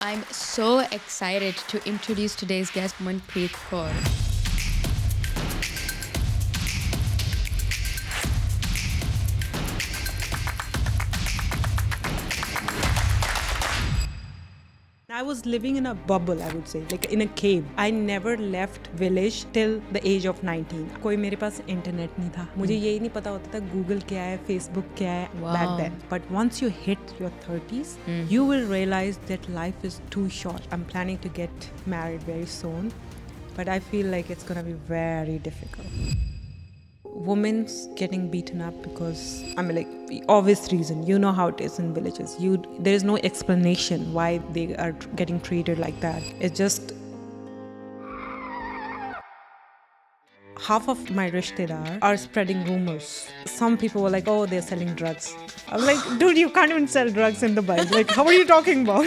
I'm so excited to introduce today's guest, Manpreet Kaur. I was living in a bubble, I would say, like in a cave. I never left village till the age of 19. कोई मेरे पास internet नहीं था. मुझे यही नहीं पता होता था गूगल क्या है, फेसबुक क्या है back then. But once you hit your 30s, you will realize that life is too short. I'm planning to get married very soon, but I feel like it's gonna be very difficult. Women's getting beaten up because like obvious reason, you know how it is in villages, there is no explanation why they are getting treated like that. It's just half of my rishtedar are spreading rumors. Some people were like, oh, they're selling drugs. I'm like, dude, you can't even sell drugs in Dubai. Like, how are you talking about?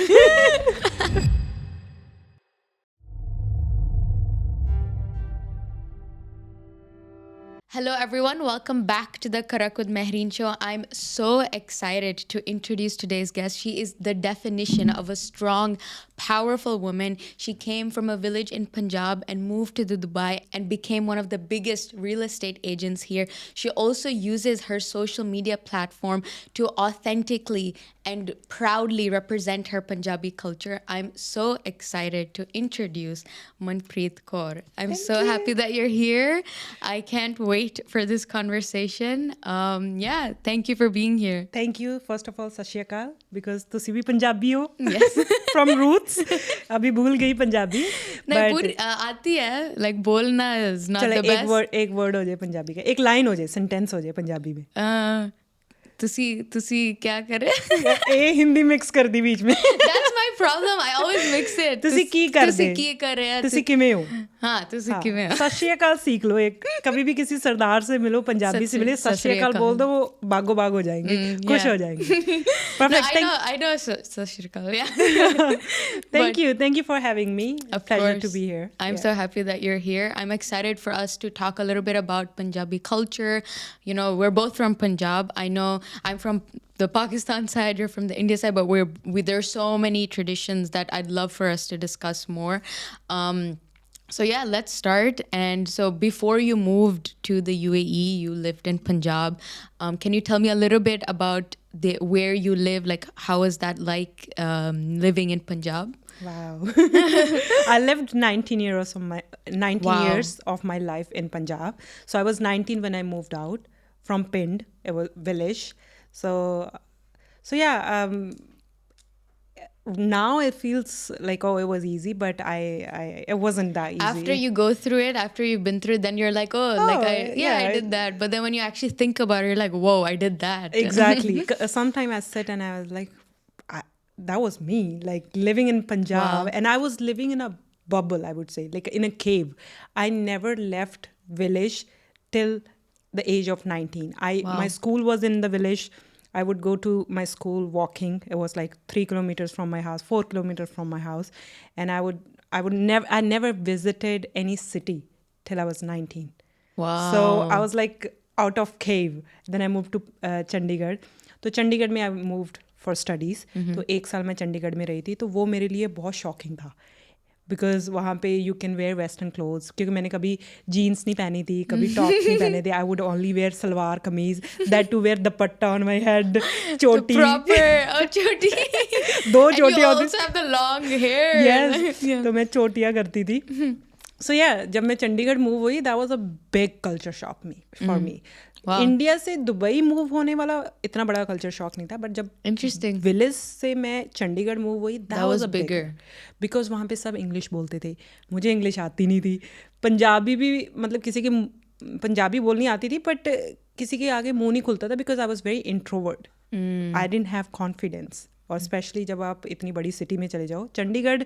Hello, everyone. Welcome back to the Karak with Mehreen show. I'm so excited to introduce today's guest. She is the definition of a strong, powerful woman. She came from a village in Punjab and moved to Dubai and became one of the biggest real estate agents here. She also uses her social media platform to authentically and proudly represent her Punjabi culture. I'm so excited to introduce Manpreet Kaur. I'm so happy that you're here. I can't wait for this conversation. Thank you for being here. Thank you. First of all, Sat Shri Akal, because तुसी भी पंजाबी हो. Yes. From roots. अभी भूल गई पंजाबी. नहीं पूरी आती है, like बोलना is not the best. एक word हो जाए पंजाबी का, एक line हो जाए, sentence हो जाए पंजाबी में. तुसी क्या करे? ए हिंदी मिक्स कर दी बीच में. That's my problem. I always mix it. तुसी की कर दे. तुसी की करे हैं. तुसी किमें हो? हाँ, तुसी किमें हो? सत श्री अकाल सीख लो. एक कभी भी किसी सरदार से मिलो, पंजाबी से मिले, सत श्री अकाल बोल दो, वो बागो बाग हो जाएंगे, खुश हो जाएंगे. Perfect. I know Sat Shri Akal. Yeah. Thank you for having me. A pleasure to be here. I'm so happy that you're here. I'm excited for us to talk a little bit about Punjabi culture. You know, we're both from Punjab. I know I'm from the Pakistan side, you're from the India side, but there's so many traditions that I'd love for us to discuss more. So yeah, let's start. And so before you moved to the UAE, you lived in Punjab. Can you tell me a little bit about where you live? Like, how was that like living in Punjab? Wow. I lived 19 years of my life in Punjab. So I was 19 when I moved out from Pind, it was village. So yeah, now it feels like, oh, it was easy, but it wasn't that easy. After you go through it, after you've been through it, then you're like, I did that. But then when you actually think about it, you're like, whoa, I did that. Exactly. Sometimes I sit and I was like, that was me, like living in Punjab. Wow. And I was living in a bubble, I would say, like in a cave. I never left village till the age of 19. My school was in the village. I would go to my school walking. It was like 3 kilometers from my house, 4 kilometers from my house. And I never visited any city till I was 19. Wow. So I was like out of cave. Then I moved to Chandigarh. तो चंडीगढ़ में I moved for studies. तो 1 साल मैं चंडीगढ़ में रही थी. तो वो मेरे लिए बहुत शॉकिंग था. बिकॉज वहाँ पे you can wear western clothes, क्योंकि मैंने कभी जीन्स नहीं पहनी थी, कभी टॉप्स नहीं पहने थे. I would only wear salwar kameez, that to wear dupatta on my head, choti, choti, 2 चोटियां होती. तो मैं चोटियां करती थी. सो या जब मैं चंडीगढ़ मूव हुई, that was a big culture shock for me. India से दुबई मूव होने वाला इतना बड़ा कल्चर शॉक नहीं था, बट जब विलेज से मैं चंडीगढ़ मूव हुई, that was a bigger, because वहाँ पे सब इंग्लिश बोलते थे. मुझे इंग्लिश आती नहीं थी. पंजाबी भी मतलब किसी की पंजाबी बोलनी आती थी, बट किसी के आगे मुंह नहीं खुलता था, because I was very introvert. I didn't have confidence. और स्पेशली जब आप इतनी बड़ी सिटी में चले जाओ, चंडीगढ़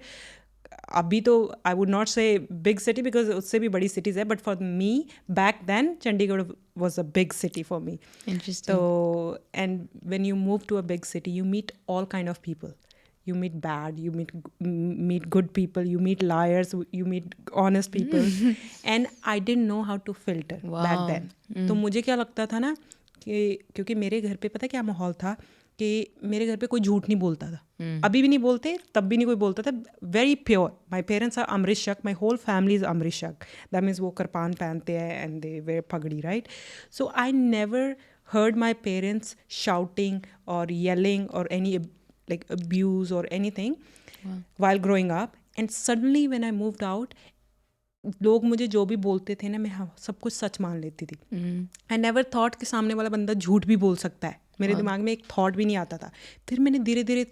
अभी तो I would not say big city, because उससे भी बड़ी सिटीज़ है, but for me back then Chandigarh was a big city for me. Interesting. So, and when you move to a big city, you meet all kind of people. You meet bad, you meet good people, you meet liars, you meet honest people. And I didn't know how to filter back then. तो मुझे क्या लगता था ना कि क्योंकि मेरे घर पे पता क्या माहौल था कि मेरे घर पे कोई झूठ नहीं बोलता था. अभी भी नहीं बोलते, तब भी नहीं कोई बोलता था. Very pure. My parents are Amritchhak. My whole family is Amritchhak. That means वो कृपान पहनते हैं and they wear pagri, right. So I never heard my parents shouting or yelling or any like abuse or anything while growing up. And suddenly when I moved out, लोग मुझे जो भी बोलते थे ना, मैं सब कुछ सच मान लेती थी. आई नेवर थॉट कि सामने वाला बंदा झूठ भी बोल सकता है. मेरे दिमाग में एक थॉट भी नहीं आता था. फिर मैंने धीरे धीरे,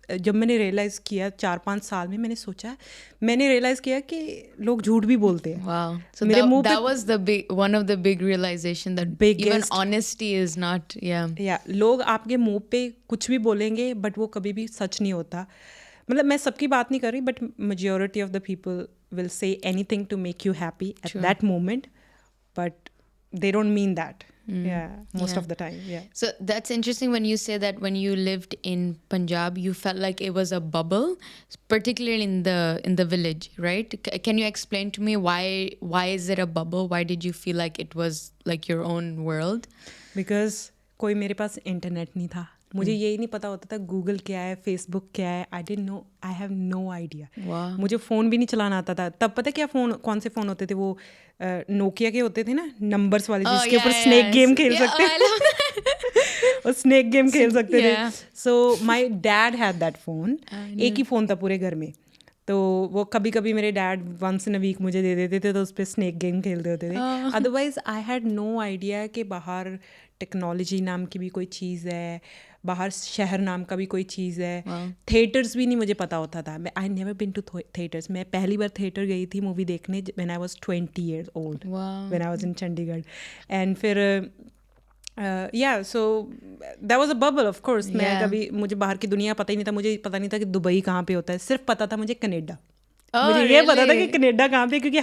जब मैंने रियलाइज़ किया 4-5 साल में, मैंने रियलाइज़ किया कि लोग झूठ भी बोलते हैं. Wow. So that was one of the big realization that even honesty is not, लोग आपके मुंह पे कुछ भी बोलेंगे बट वो कभी भी सच नहीं होता. मतलब मैं सबकी बात नहीं कर रही, but majority of the people will say anything to make you happy at that moment, but they don't mean that. Most of the time. So that's interesting when you say that when you lived in Punjab, you felt like it was a bubble, particularly in the village, right? Can you explain to me why is it a bubble? Why did you feel like it was like your own world? Because कोई मेरे पास internet नहीं था. मुझे यही नहीं पता होता था गूगल क्या है, फेसबुक क्या है. I didn't know. I have no idea. मुझे फ़ोन भी नहीं चलाना आता था. तब पता क्या फ़ोन, कौन से फ़ोन होते थे, वो नोकिया के होते थे ना, नंबर्स वाले, जिसके ऊपर स्नेक गेम खेल सकते थे. और स्नेक गेम खेल सकते थे. So my dad had that phone. एक ही फ़ोन था पूरे घर में. तो वो कभी कभी मेरे dad once in a week मुझे दे देते थे, तो उस पर स्नेक गेम खेलते होते थे. Otherwise I had no idea कि बाहर टेक्नोलॉजी नाम की भी कोई चीज़ है, बाहर शहर नाम का भी कोई चीज़ है. थिएटर्स भी नहीं मुझे पता होता था. I never been to theatres. मैं पहली बार थिएटर गई थी मूवी देखने when I was 20 years old, when I was in Chandigarh. And फिर so that was a bubble. Of course मैं कभी, मुझे बाहर की दुनिया पता ही नहीं था. मुझे पता नहीं था कि दुबई कहाँ पे होता है. सिर्फ पता था मुझे कनाडा. मुझे ये पता था कि कनाडा कहाँ पे, क्योंकि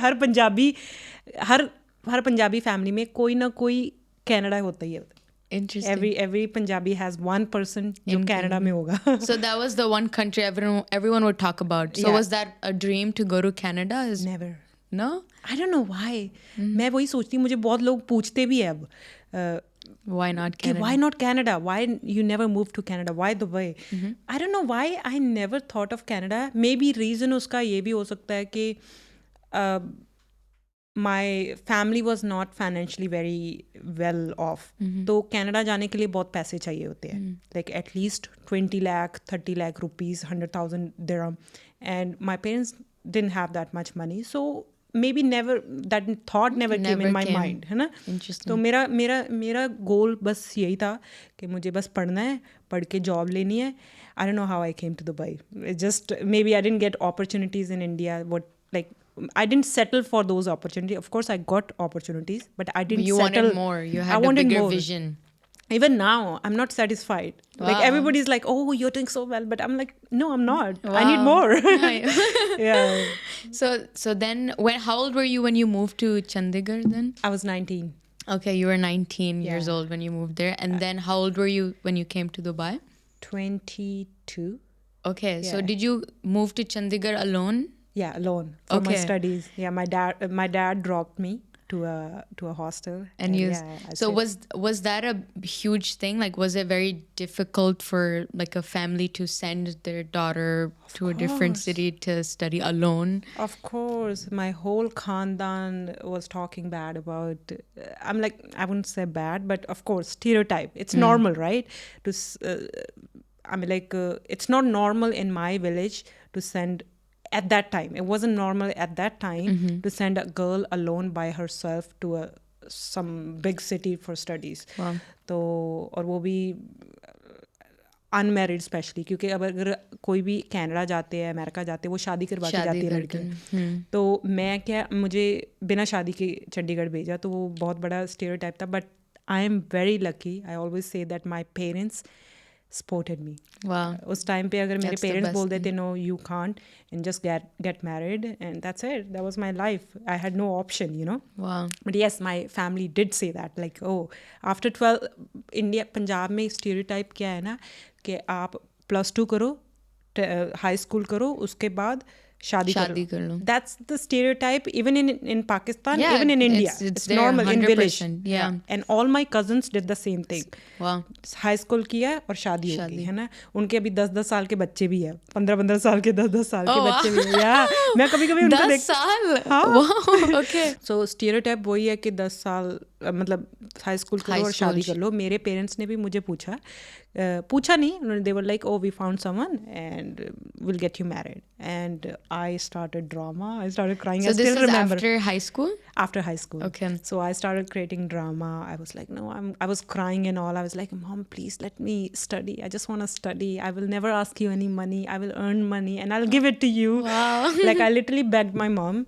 हर पंजाबी फैमिली में कोई ना कोई कनाडा होता ही है. Interesting. Every Punjabi has one person जो Canada में होगा. So that was the one country everyone would talk about. So was that a dream to go to Canada? Never. No? I don't know why. मैं वही सोचती हूँ. मुझे बहुत लोग पूछते भी है अब. Why not Canada? Why not Canada? Why you never moved to Canada? Why Dubai? I don't know why I never thought of Canada. Maybe reason उसका ये भी हो सकता है कि my family was not financially very well off. तो Canada जाने के लिए बहुत पैसे चाहिए होते हैं. Like at least 20 lakh, 30 lakh rupees, 100,000 dirham. And my parents didn't have that much money. So maybe that thought never came in my mind, है ना. तो मेरा गोल बस यही था कि मुझे बस पढ़ना है, पढ़ के जॉब लेनी है. I don't know how I came to Dubai. It just maybe I didn't get opportunities in India. I didn't settle for those opportunities. Of course, I got opportunities, but I didn't settle. You wanted more. You had a bigger vision. Even now, I'm not satisfied. Wow. Like everybody's like, "Oh, you're doing so well," but I'm like, "No, I'm not. Wow. I need more." Yeah. So then, how old were you when you moved to Chandigarh? Then I was 19. Okay, you were 19 years old when you moved there, and then how old were you when you came to Dubai? 22. Okay, so did you move to Chandigarh alone? Yeah, alone for my studies. Yeah, my dad dropped me to a hostel. And so was that a huge thing? Like, was it very difficult for like a family to send their daughter to a different city to study alone? Of course, my whole khandan was talking bad about. I'm like, I wouldn't say bad, but of course, stereotype. It's normal, right? It's not normal in my village to send. At that time, it wasn't normal at that time to send a girl alone by herself to some big city for studies. Wow. तो और वो भी unmarried specially, क्योंकि अगर कोई भी Canada जाते हैं, अमेरिका जाते हैं, वो शादी करवा के जाती है लड़की. तो मुझे बिना शादी के चंडीगढ़ भेजा, तो वो बहुत बड़ा स्टीरियोटाइप था. But I am very lucky. I always say that my parents supported me. Wow. उस टाइम पे अगर मेरे पेरेंट्स बोल देते no you can't and just get married and that's it, that was my life. I had no option, you know. Wow. But yes, my family did say that, like, oh, after 12 India, Punjab में stereotype क्या है ना कि आप +2 करो, high school करो, उसके बाद शादी कर लो. That's the stereotype even in Pakistan, Yeah, even in India. it's there, normal in village. 100%, yeah. And all my cousins did the same thing. Wow. High school किया और शादी हो गई है ना. उनके अभी 10-10 साल के बच्चे भी है, 15-15 साल के 10-10 साल के बच्चे भी है. या मैं कभी-कभी उनको 10 साल. हाँ. Wow, okay. So stereotype वही है कि 10 साल मतलब हाई स्कूल करो और शादी कर लो. मेरे पेरेंट्स ने भी मुझे पूछा नहीं, they were like, oh, we found someone and we'll get you married. And I started drama. I started crying. So I still remember. After high school? After high school. Okay. So I started creating drama. I was like, no, I was crying and all. I was like, Mom, please let me study. I just want to study. I will never ask you any money. I will earn money and I'll give it to you. Wow. Like I literally begged my mom.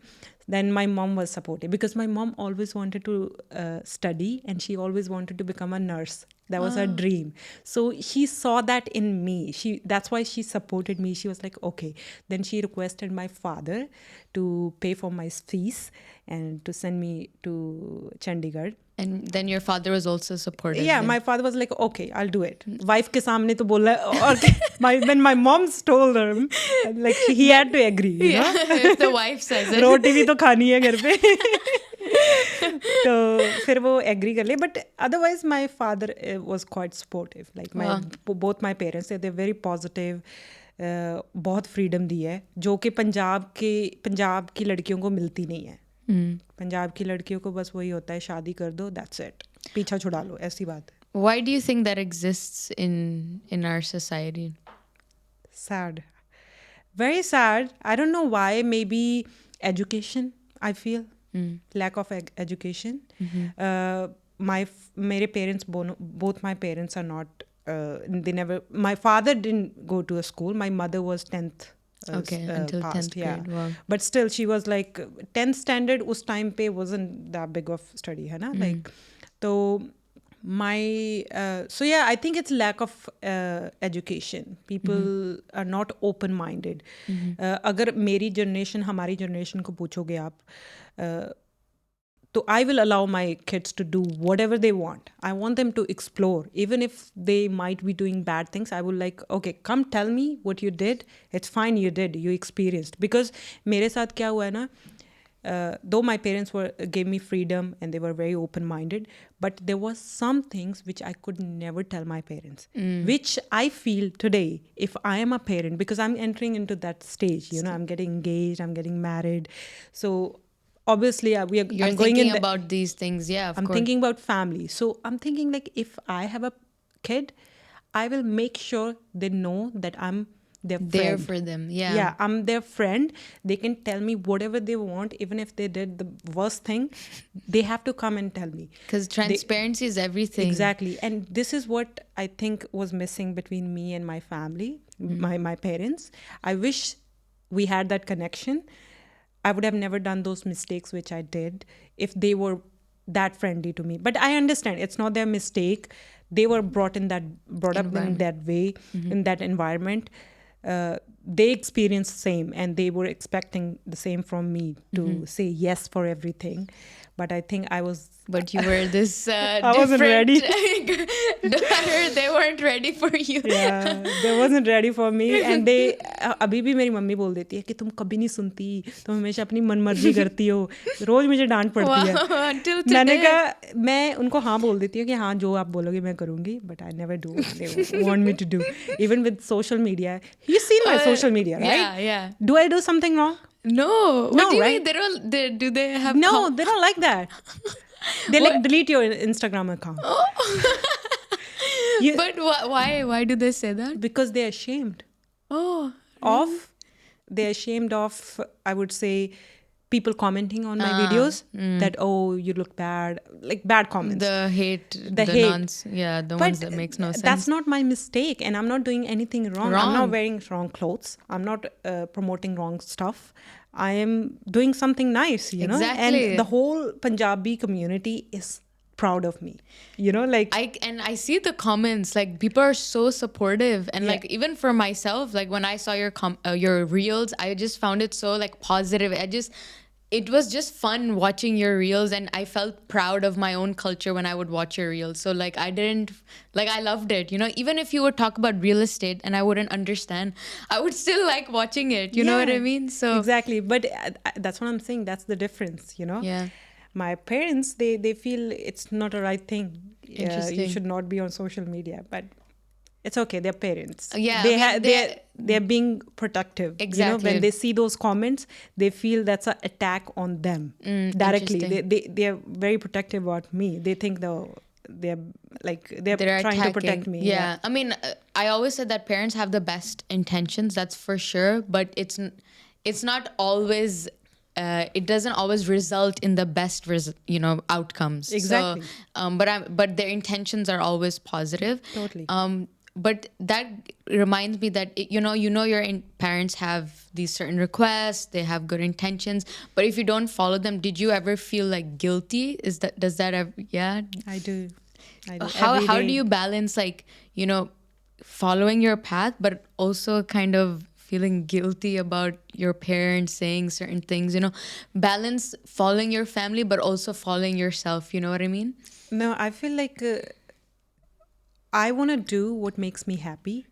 Then my mom was supportive because my mom always wanted to study and she always wanted to become a nurse. That was her dream. So she saw that in me. That's why she supported me. She was like, okay. Then she requested my father to pay for my fees and to send me to Chandigarh. And then your father was also supportive. Yeah, my father was like, okay, I'll do it. Wife ke samne to bola. Or when my mom told him, like he had to agree. You know? If the wife says it. रोटी भी तो खानी है घर पे. तो फिर वो agree कर ले. But otherwise my father was quite supportive. Like both my parents they very positive. बहुत फ्रीडम दी है जो कि पंजाब की लड़कियों को मिलती नहीं है. पंजाब की लड़कियों को बस वही होता है, शादी कर दो, दैट्स इट, पीछा छुड़ा लो, ऐसी बात है. Why do you think that exists in our society? Sad. Very sad. I don't know why. Maybe education, I feel. Lack of education. मेरे parents, both my parents are not, my father didn't go to a school. My mother was 10th. Until passed, 10th grade. Wow. But still she was like 10th standard us time pe wasn't that big of study hai na. Like so my so yeah, I think it's lack of education. People are not open minded. अगर मेरी generation हमारी generation को पूछोगे आप, so I will allow my kids to do whatever they want. I want them to explore. Even if they might be doing bad things, I will like, okay, come tell me what you did. It's fine, you did. You experienced. Because मेरे साथ क्या हुआ है ना, though my parents gave me freedom and they were very open-minded, but there was some things which I could never tell my parents, which I feel today, if I am a parent, because I'm entering into that stage, you know, I'm getting engaged, I'm getting married. So obviously I'm going thinking about these things. Yeah, of I'm course. thinking about family. So I'm thinking like if I have a kid, I will make sure they know that I'm their friend. There for them. Yeah, I'm their friend. They can tell me whatever they want, even if they did the worst thing. They have to come and tell me. Because transparency is everything. Exactly. And this is what I think was missing between me and my family, my parents. I wish we had that connection. I would have never done those mistakes which I did if they were that friendly to me. But I understand it's not their mistake. They were brought up in that way, in that environment. They experienced same and they were expecting the same from me to say yes for everything. But I think I was... But you were this I wasn't ready. They weren't ready for you. Yeah, they wasn't ready for me. And they... अभी भी मेरी mummy बोल देती है कि तुम कभी नहीं सुनती, तुम हमेशा अपनी मनमर्जी करती हो. रोज मुझे डांट पड़ती है. मैंने कहा, मैं उनको हाँ बोल देती हूँ कि हाँ जो आप बोलोगे मैं करूँगी. But I never do what they want me to do. Even with social media. You've seen my social media, right? Yeah. Do I do something wrong? No. What do you right? mean? Do they have... No, they don't like that. They like delete your Instagram account. But why do they say that? Because they're ashamed. Oh. They're ashamed of, I would say, people commenting on my videos that, oh, you look bad. Like bad comments. The hate. The hate. Ones that makes no sense. That's not my mistake. And I'm not doing anything wrong. I'm not wearing wrong clothes. I'm not promoting wrong stuff. I am doing something nice, you know. Exactly. And the whole Punjabi community is proud of me, you know, like I see the comments, like people are so supportive, and like even for myself, like when I saw your reels, I just found it so like positive. it was just fun watching your reels, and I felt proud of my own culture when I would watch your reels. So like I loved it. Even if you would talk about real estate and I wouldn't understand, I would still like watching it. You know what I mean? So exactly. But that's what I'm saying. That's the difference. yeah, My parents, they feel it's not a right thing. You interesting. should not be on social media, but it's okay. They're parents. Yeah, They're being protective. Exactly. When they see those comments, they feel that's an attack on them directly. They're very protective about me. They think they're trying to protect me. Yeah. I mean, I always said that parents have the best intentions. That's for sure, but it's not always. It doesn't always result in the best, outcomes. Exactly. So, but their intentions are always positive. Totally. But that reminds me that your parents have these certain requests. They have good intentions, but if you don't follow them, did you ever feel like guilty? Does that ever? Yeah, I do. How do you balance following your path, but also kind of feeling guilty about your parents saying certain things? Balance following your family, but also following yourself. You know what I mean? No, I feel like. I want to do what makes me happy,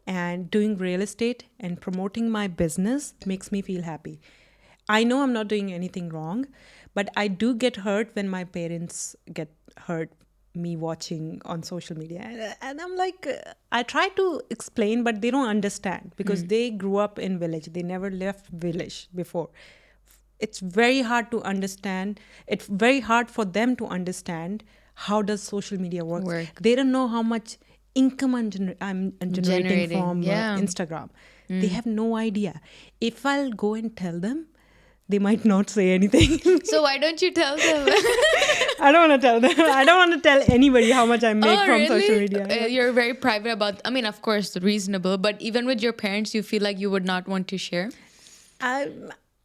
and doing real estate and promoting my business makes me feel happy. I know I'm not doing anything wrong, but I do get hurt when my parents get hurt me watching on social media. And I'm like, I try to explain, but they don't understand because they grew up in village. They never left village before. It's very hard to understand. It's very hard for them to understand how does social media work. They don't know how much income I'm generating from Instagram. They have no idea. If I'll go and tell them, they might not say anything. So why don't you tell them? I don't want to tell them. I don't want to tell anybody how much I make from really? social media. You're very private about, I mean, of course, reasonable, but even with your parents, you feel like you would not want to share?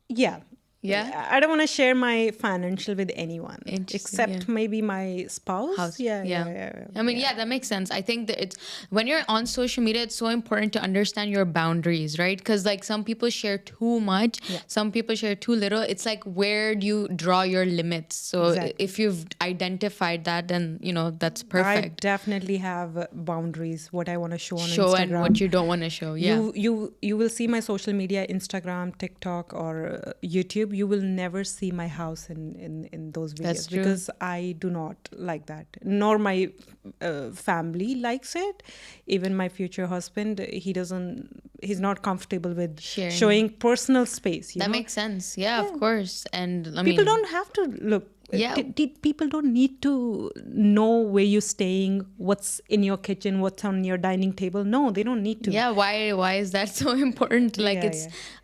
Yeah. Yeah. I don't want to share my financial with anyone except maybe my spouse. Yeah. I mean, that makes sense. I think that it's when you're on social media, it's so important to understand your boundaries, right? Because like some people share too much, some people share too little. It's like, where do you draw your limits? So if you've identified that, then that's perfect. I definitely have boundaries. What I want to show on Instagram, and what you don't want to show. Yeah. You will see my social media, Instagram, TikTok, or YouTube. You will never see my house in those videos because I do not like that. Nor my family likes it. Even my future husband, he's not comfortable with showing personal space. That makes sense. Yeah, of course. And people don't have to look. Yeah. People don't need to know where you're staying, what's in your kitchen, what's on your dining table. No, they don't need to. Yeah, why is that so important? Like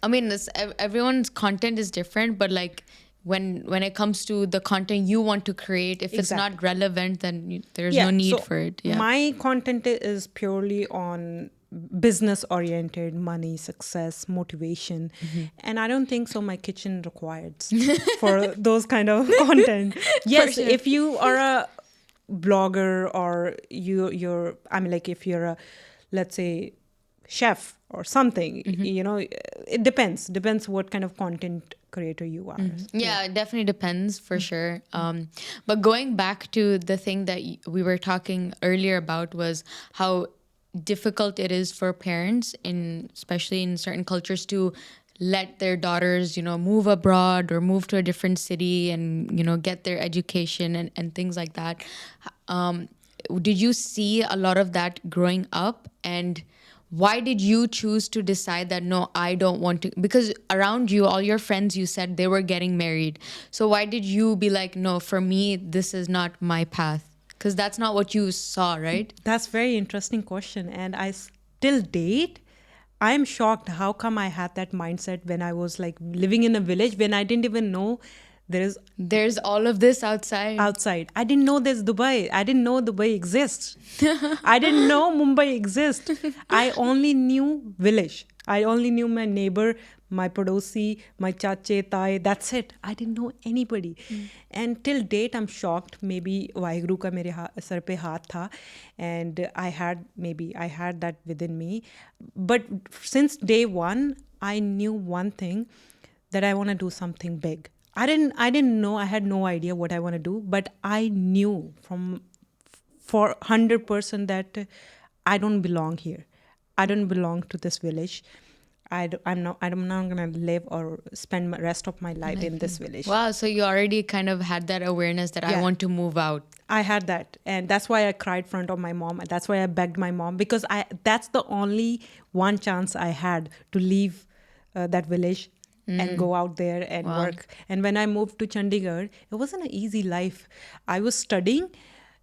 I mean, everyone's content is different, but like when it comes to the content you want to create, if it's not relevant, then there's no need for it. Yeah. My content is purely on business oriented, money, success, motivation, and I don't think so my kitchen required for those kind of content. Yes, if you are a blogger or you're I mean, like if you're a, let's say, chef or something, it depends what kind of content creator you are. Yeah, it definitely depends for sure. But going back to the thing that we were talking earlier about was how difficult it is for parents, especially in certain cultures, to let their daughters, move abroad or move to a different city and, get their education and things like that. Did you see a lot of that growing up? And why did you choose to decide that, no, I don't want to? Because around you, all your friends, you said they were getting married. So why did you be like, no, for me, this is not my path? Because that's not what you saw, right? That's a very interesting question. And I still date. I'm shocked how come I had that mindset when I was like living in a village when I didn't even know there's all of this outside. I didn't know there's Dubai. I didn't know Dubai exists. I didn't know Mumbai exists. I only knew village. I only knew my neighbor, my padosi, my chache, tai. That's it. I didn't know anybody. And till date, I'm shocked. Maybe Vaheguru ka mere sar pe haath tha. And I had that within me. But since day one, I knew one thing, that I want to do something big. I didn't know. I had no idea what I want to do, but I knew for 100% that I don't belong here. I don't belong to this village. I'm not gonna live or spend the rest of my life in this village. Wow, so you already kind of had that awareness that I want to move out. I had that, and that's why I cried in front of my mom. That's why I begged my mom, because that's the only one chance I had to leave that village and go out there and work. And when I moved to Chandigarh, it wasn't an easy life. I was studying,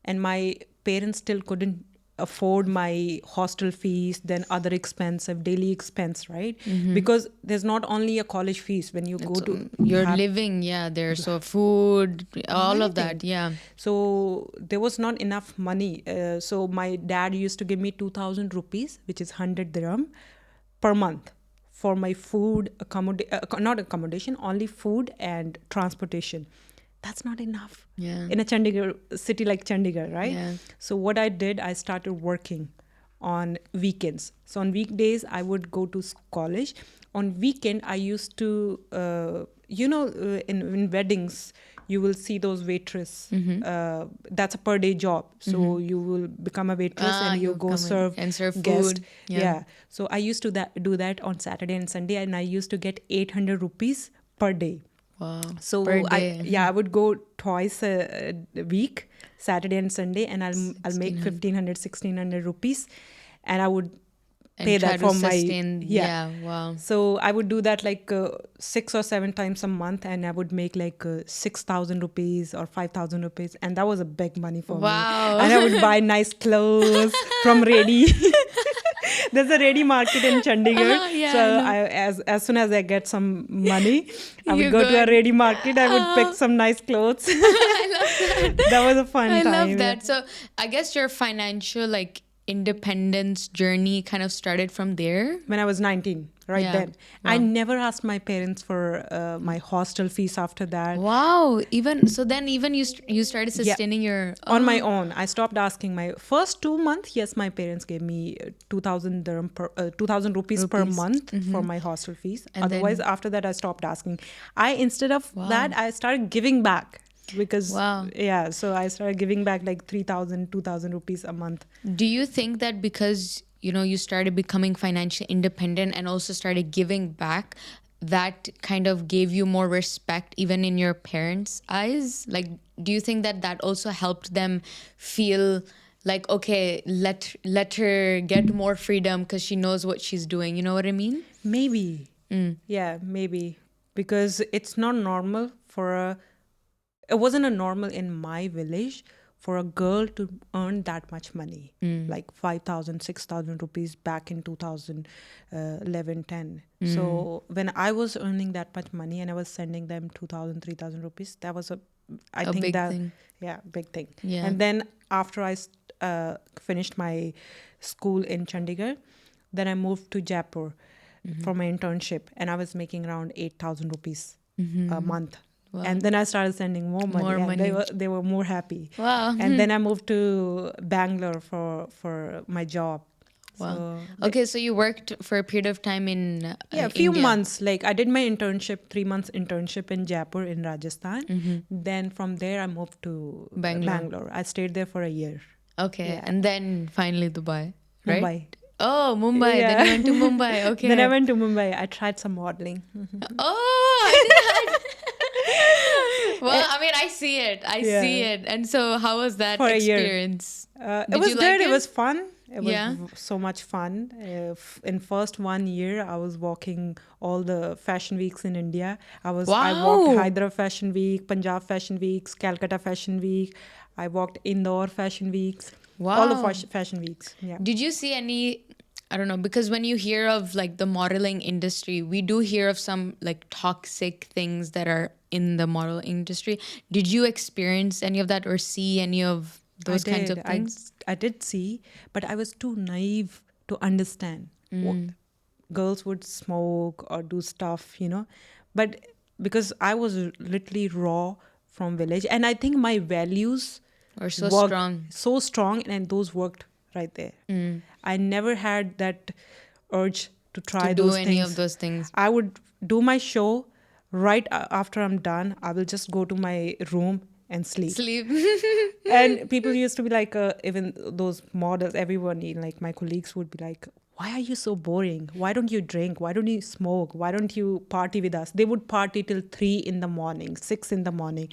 and my parents still couldn't afford my hostel fees, then other expensive daily expense, right? Because there's not only a college fees when you go to you're living, there's so food, all of that, so there was not enough money. So my dad used to give me 2,000 rupees, which is 100 dirham per month, for my food, not accommodation, only food and transportation. That's not enough in a Chandigarh city like Chandigarh, right? So what I did, I started working on weekends. So on weekdays, I would go to college. On weekend, I used to, in weddings, you will see those waitress. That's a per day job. So you will become a waitress and you go serve guest. Food. So I used to do that on Saturday and Sunday, and I used to get 800 rupees per day. Wow. So I would go twice a week, Saturday and Sunday, and I'll make 1,500, 1,600 rupees, and I would pay that for wow. So I would do that like 6 or 7 times a month, and I would make like 6,000 rupees or 5,000 rupees, and that was a big money for me. And I would buy nice clothes from ready. There's a ready market in Chandigarh. So as soon as I get some money, I would go to a ready market. I would pick some nice clothes. I love that. That was a fun time. I love that. So I guess your financial independence journey kind of started from there. When I was 19, then. Wow. I never asked my parents for my hostel fees after that. Wow. Even you started sustaining your... On my own. I stopped asking. My first 2 months, yes, my parents gave me 2,000 rupees per month for my hostel fees. And otherwise, after that, I stopped asking. Instead of that, I started giving back. Because so I started giving back like 3,000, 2,000 rupees a month. Do you think that because you started becoming financially independent and also started giving back, that kind of gave you more respect even in your parents' eyes? Like, do you think that also helped them feel like, okay, let her get more freedom because she knows what she's doing? You know what I mean? Maybe. Yeah, maybe. Because it's not normal it wasn't a normal in my village for a girl to earn that much money, like 5,000, 6,000 rupees back in 2011, 10. So when I was earning that much money and I was sending them 2,000, 3,000 rupees, that was big thing. Yeah, big thing. Yeah. And then after I finished my school in Chandigarh, then I moved to Jaipur for my internship, and I was making around 8,000 rupees a month. Wow. And then I started sending more money. They were more happy. Wow. And then I moved to Bangalore for my job. Wow. So you worked for a period of time in a few months. Like I did my internship, 3 months internship in Jaipur in Rajasthan. Then from there I moved to Bangalore. I stayed there for a year. Okay. Yeah. And then finally Dubai, right? Mumbai. Oh, Mumbai. Yeah. Then you went to Mumbai. Okay. Then I went to Mumbai. I tried some modeling. Well, I mean, I see it. I see it. And so how was that experience? It was good. It was fun. It was so much fun. In first 1 year, I was walking all the fashion weeks in India. I walked Hyderabad Fashion Week, Punjab Fashion Weeks, Calcutta Fashion Week. I walked Indore Fashion Weeks. Wow. All the fashion weeks. Yeah. Did you see any... I don't know, because when you hear of the modeling industry, we do hear of some toxic things that are in the model industry. Did you experience any of that or see any of those kinds of things? I did see, but I was too naive to understand what girls would smoke or do stuff, But because I was literally raw from village, and I think my values were so strong, and those worked right there. I never had that urge to try those things. Any of those things. I would do my show, right after I'm done, I will just go to my room and sleep. Sleep. And people used to be like, even those models, everyone, like my colleagues would be like, why are you so boring? Why don't you drink? Why don't you smoke? Why don't you party with us? They would party till 3 in the morning, 6 in the morning.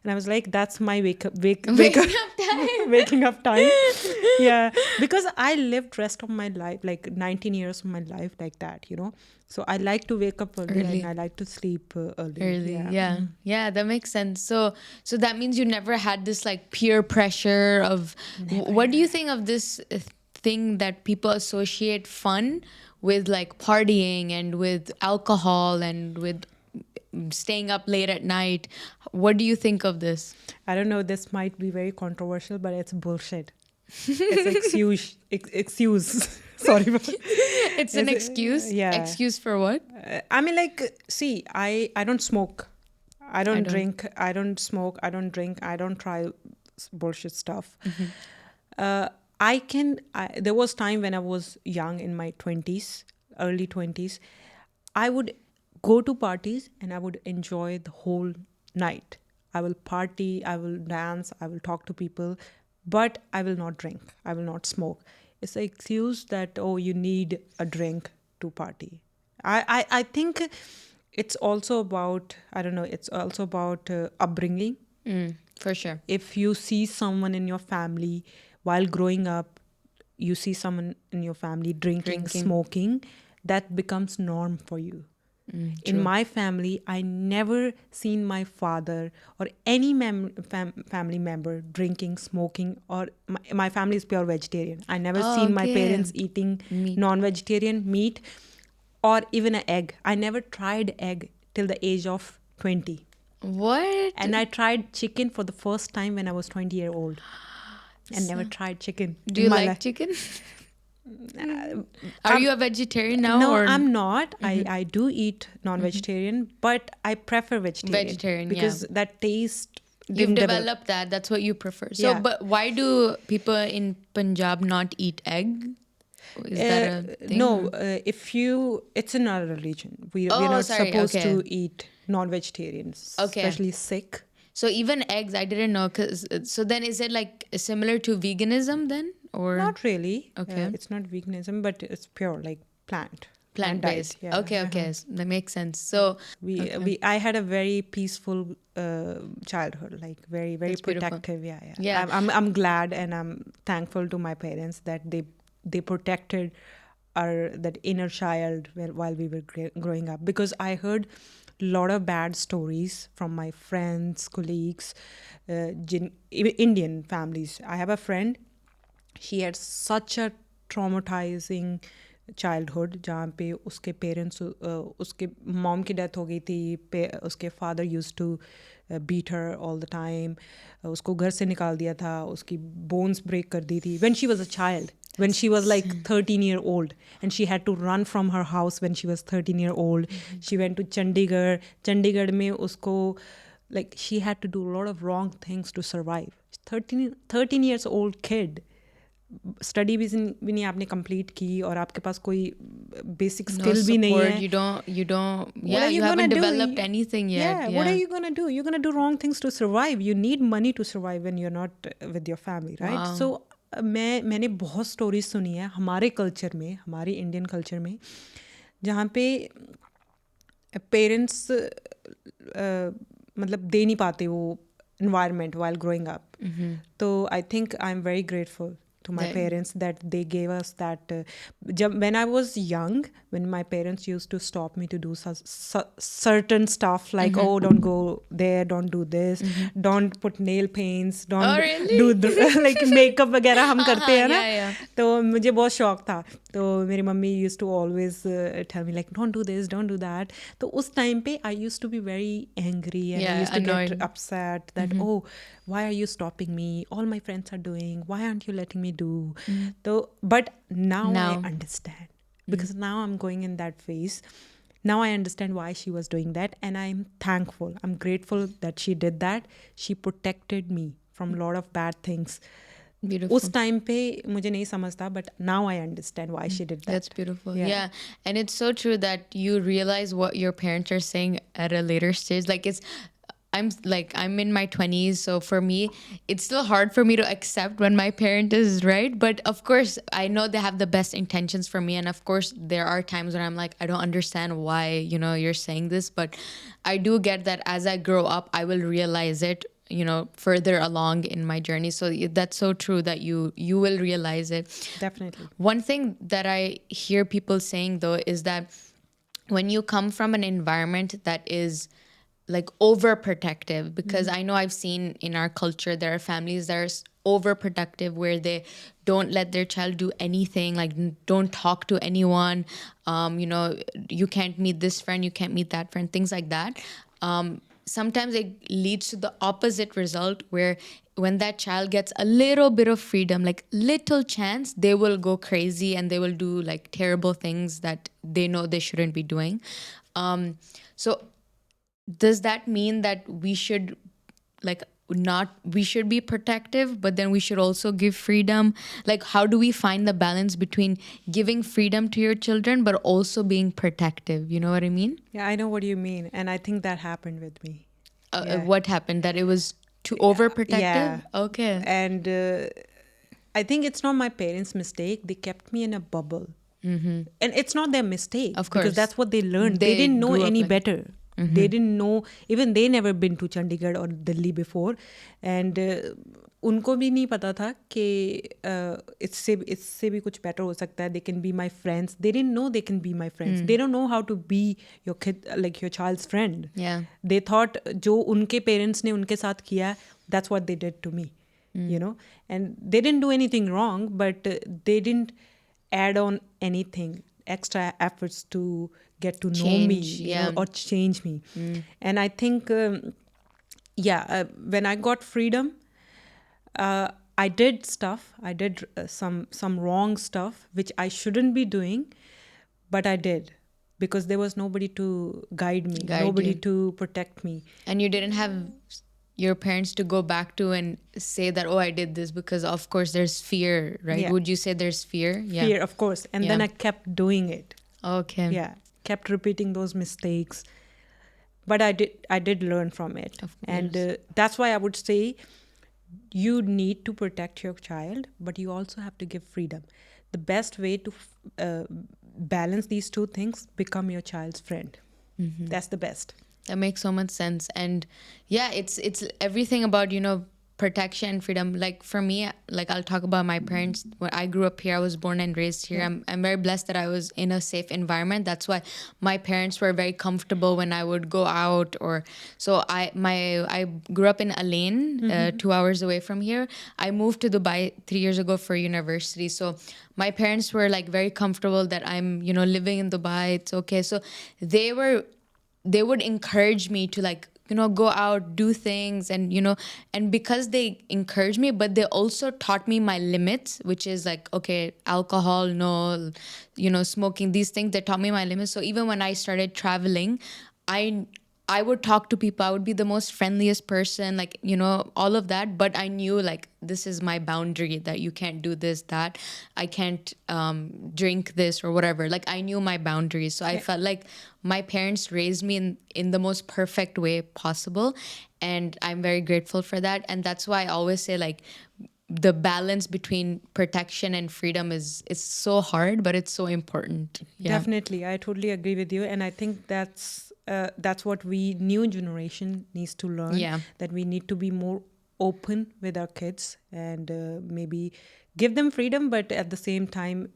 And I was like, that's my wake up time. waking up time. Yeah, because I lived rest of my life, like 19 years of my life like that, So I like to wake up early. And I like to sleep early. Early, yeah, that makes sense. So that means you never had this like peer pressure of. What do you think of this thing that people associate fun with, like partying and with alcohol and with staying up late at night? What do you think of this? I don't know, this might be very controversial, but it's bullshit. It's excuse. Sorry. It's an excuse? Yeah. Excuse for what? I mean, like, see, I don't smoke. I don't drink. I don't smoke. I don't drink. I don't try bullshit stuff. There was time when I was young in my 20s, early 20s. I would go to parties and I would enjoy the whole night. I will party, I will dance, I will talk to people, but I will not drink. I will not smoke. It's an excuse that, oh, you need a drink to party. I think it's also about, I don't know, it's also about upbringing. For sure. If you see someone in your family while growing up, you see someone in your family drinking, smoking, that becomes norm for you. In my family, I never seen my father or any family member drinking, smoking, or my family is pure vegetarian. I never seen my parents eating non-vegetarian meat or even an egg. I never tried egg till the age of 20. What? And I tried chicken for the first time when I was 20-year old. And never tried chicken. Do you like chicken? Are you a vegetarian now? No, I'm not. I do eat non-vegetarian, but I prefer vegetarian. Because that taste You've developed that. That's what you prefer. So, but why do people in Punjab not eat egg? Is that a thing? No, it's in our religion. We're not supposed to eat non-vegetarians, especially Sikh. So even eggs, I didn't know. So then is it like similar to veganism then? Or not really. Okay. It's not veganism, but it's pure, like plant-based. Yeah. Okay. That makes sense. So I had a very peaceful childhood, like very, very protective. Yeah. I'm glad and I'm thankful to my parents that they protected that inner child while we were growing up, because I heard a lot of bad stories from my friends, colleagues, Indian families. I have a friend. She had such a traumatizing childhood जहाँ पे उसके parents, उसके mom की death हो गई थी, उसके father used to beat her all the time, उसको घर से निकाल दिया था, उसकी bones break कर दी थी when she was a child, when she was like 13-year-old, and she had to run from her house when she was 13-year-old. She went to Chandigarh में उसको, like, she had to do a lot of wrong things to survive. 13 years old kid. Study भी नहीं आपने complete की और आपके पास कोई basic skill भी नहीं है. You haven't developed anything yet. What are you gonna do? You're gonna do wrong things to survive. You need money to survive when you're not with your family, right? Wow. So मैंने बहुत stories सुनी है हमारे culture में, हमारे Indian culture में, जहाँ पे पेरेंट्स मतलब दे नहीं पाते वो environment while growing up. So I think I'm very grateful to my parents that they gave us that. When I was young, when my parents used to stop me to do certain stuff like, oh, don't go there, don't do this, don't put nail paints, don't do like makeup वगैरह हम करते हैं ना, तो मुझे बहुत शौक था. तो मेरी mummy used to always tell me like, don't do this, don't do that. तो उस time पे I used to be very angry and I used to get upset that, oh, why are you stopping me? All my friends are doing. Why aren't you letting me do? But now I understand, because now I'm going in that phase. Now I understand why she was doing that, and I'm thankful. I'm grateful that she did that. She protected me from a lot of bad things. Beautiful. उस time पे मुझे नहीं समझता, but now I understand why she did that. That's beautiful. Yeah. And it's so true that you realize what your parents are saying at a later stage. I'm in my 20s, so for me it's still hard for me to accept when my parent is right, but of course I know they have the best intentions for me, and of course there are times when I'm like, I don't understand why you're saying this, but I do get that as I grow up I will realize it further along in my journey. So that's so true that you will realize it. Definitely. One thing that I hear people saying though is that when you come from an environment that is like overprotective, because I know I've seen in our culture there are families that are overprotective where they don't let their child do anything, like don't talk to anyone, you can't meet this friend, you can't meet that friend, things like that. Sometimes it leads to the opposite result where when that child gets a little bit of freedom, like little chance, they will go crazy and they will do like terrible things that they know they shouldn't be doing. So does that mean that we should like not we should be protective, but then we should also give freedom? Like, how do we find the balance between giving freedom to your children but also being protective? You know what I mean? Yeah, I know what you mean, and I think that happened with me. What happened? That it was too overprotective? Yeah. Okay. And I think it's not my parents' mistake. They kept me in a bubble. And it's not their mistake. Of Because course. that's what they learned. They They didn't know grew up any like- better. They didn't know, even they never been to Chandigarh or Delhi before. And उनको भी नहीं पता था कि इससे भी कुछ better हो सकता है. They can be my friends. They didn't know they can be my friends. They don't know how to be your kid, like your child's friend. Yeah. They thought जो उनके parents ने उनके साथ किया, that's what they did to me. And they didn't do anything wrong, but they didn't add on anything extra efforts to get to know me, or change me. And I think when I got freedom, I did stuff. I did some wrong stuff which I shouldn't be doing, but I did because there was nobody to guide me, nobody to protect me. And you didn't have your parents to go back to and say that, oh, I did this, because of course there's fear, right? Yeah. Would you say there's fear? Fear, of course. And then I kept doing it. Okay. Yeah, kept repeating those mistakes. But I did learn from it. And that's why I would say you need to protect your child, but you also have to give freedom. The best way to balance these two things, become your child's friend. That's the best. That makes so much sense. And yeah, it's everything about, protection and freedom. Like for me, like I'll talk about my parents. When I grew up here, I was born and raised here. I'm very blessed that I was in a safe environment. That's why my parents were very comfortable when I would go out. Or so I grew up in Alain, 2 hours away from here. I moved to Dubai 3 years ago for university. So my parents were like very comfortable that I'm, living in Dubai. It's okay. So they would encourage me to like, go out, do things, and, and because they encouraged me, but they also taught me my limits, which is like, okay, alcohol, no, smoking, these things, they taught me my limits. So even when I started traveling, I would talk to people. I would be the most friendliest person, like, all of that. But I knew like, this is my boundary, that you can't do this, that I can't drink this or whatever. Like I knew my boundaries. So I felt like my parents raised me in the most perfect way possible. And I'm very grateful for that. And that's why I always say like, the balance between protection and freedom is so hard, but it's so important. Yeah. Definitely. I totally agree with you. And I think that's what we new generation needs to learn. Yeah. That we need to be more open with our kids and maybe give them freedom, but at the same time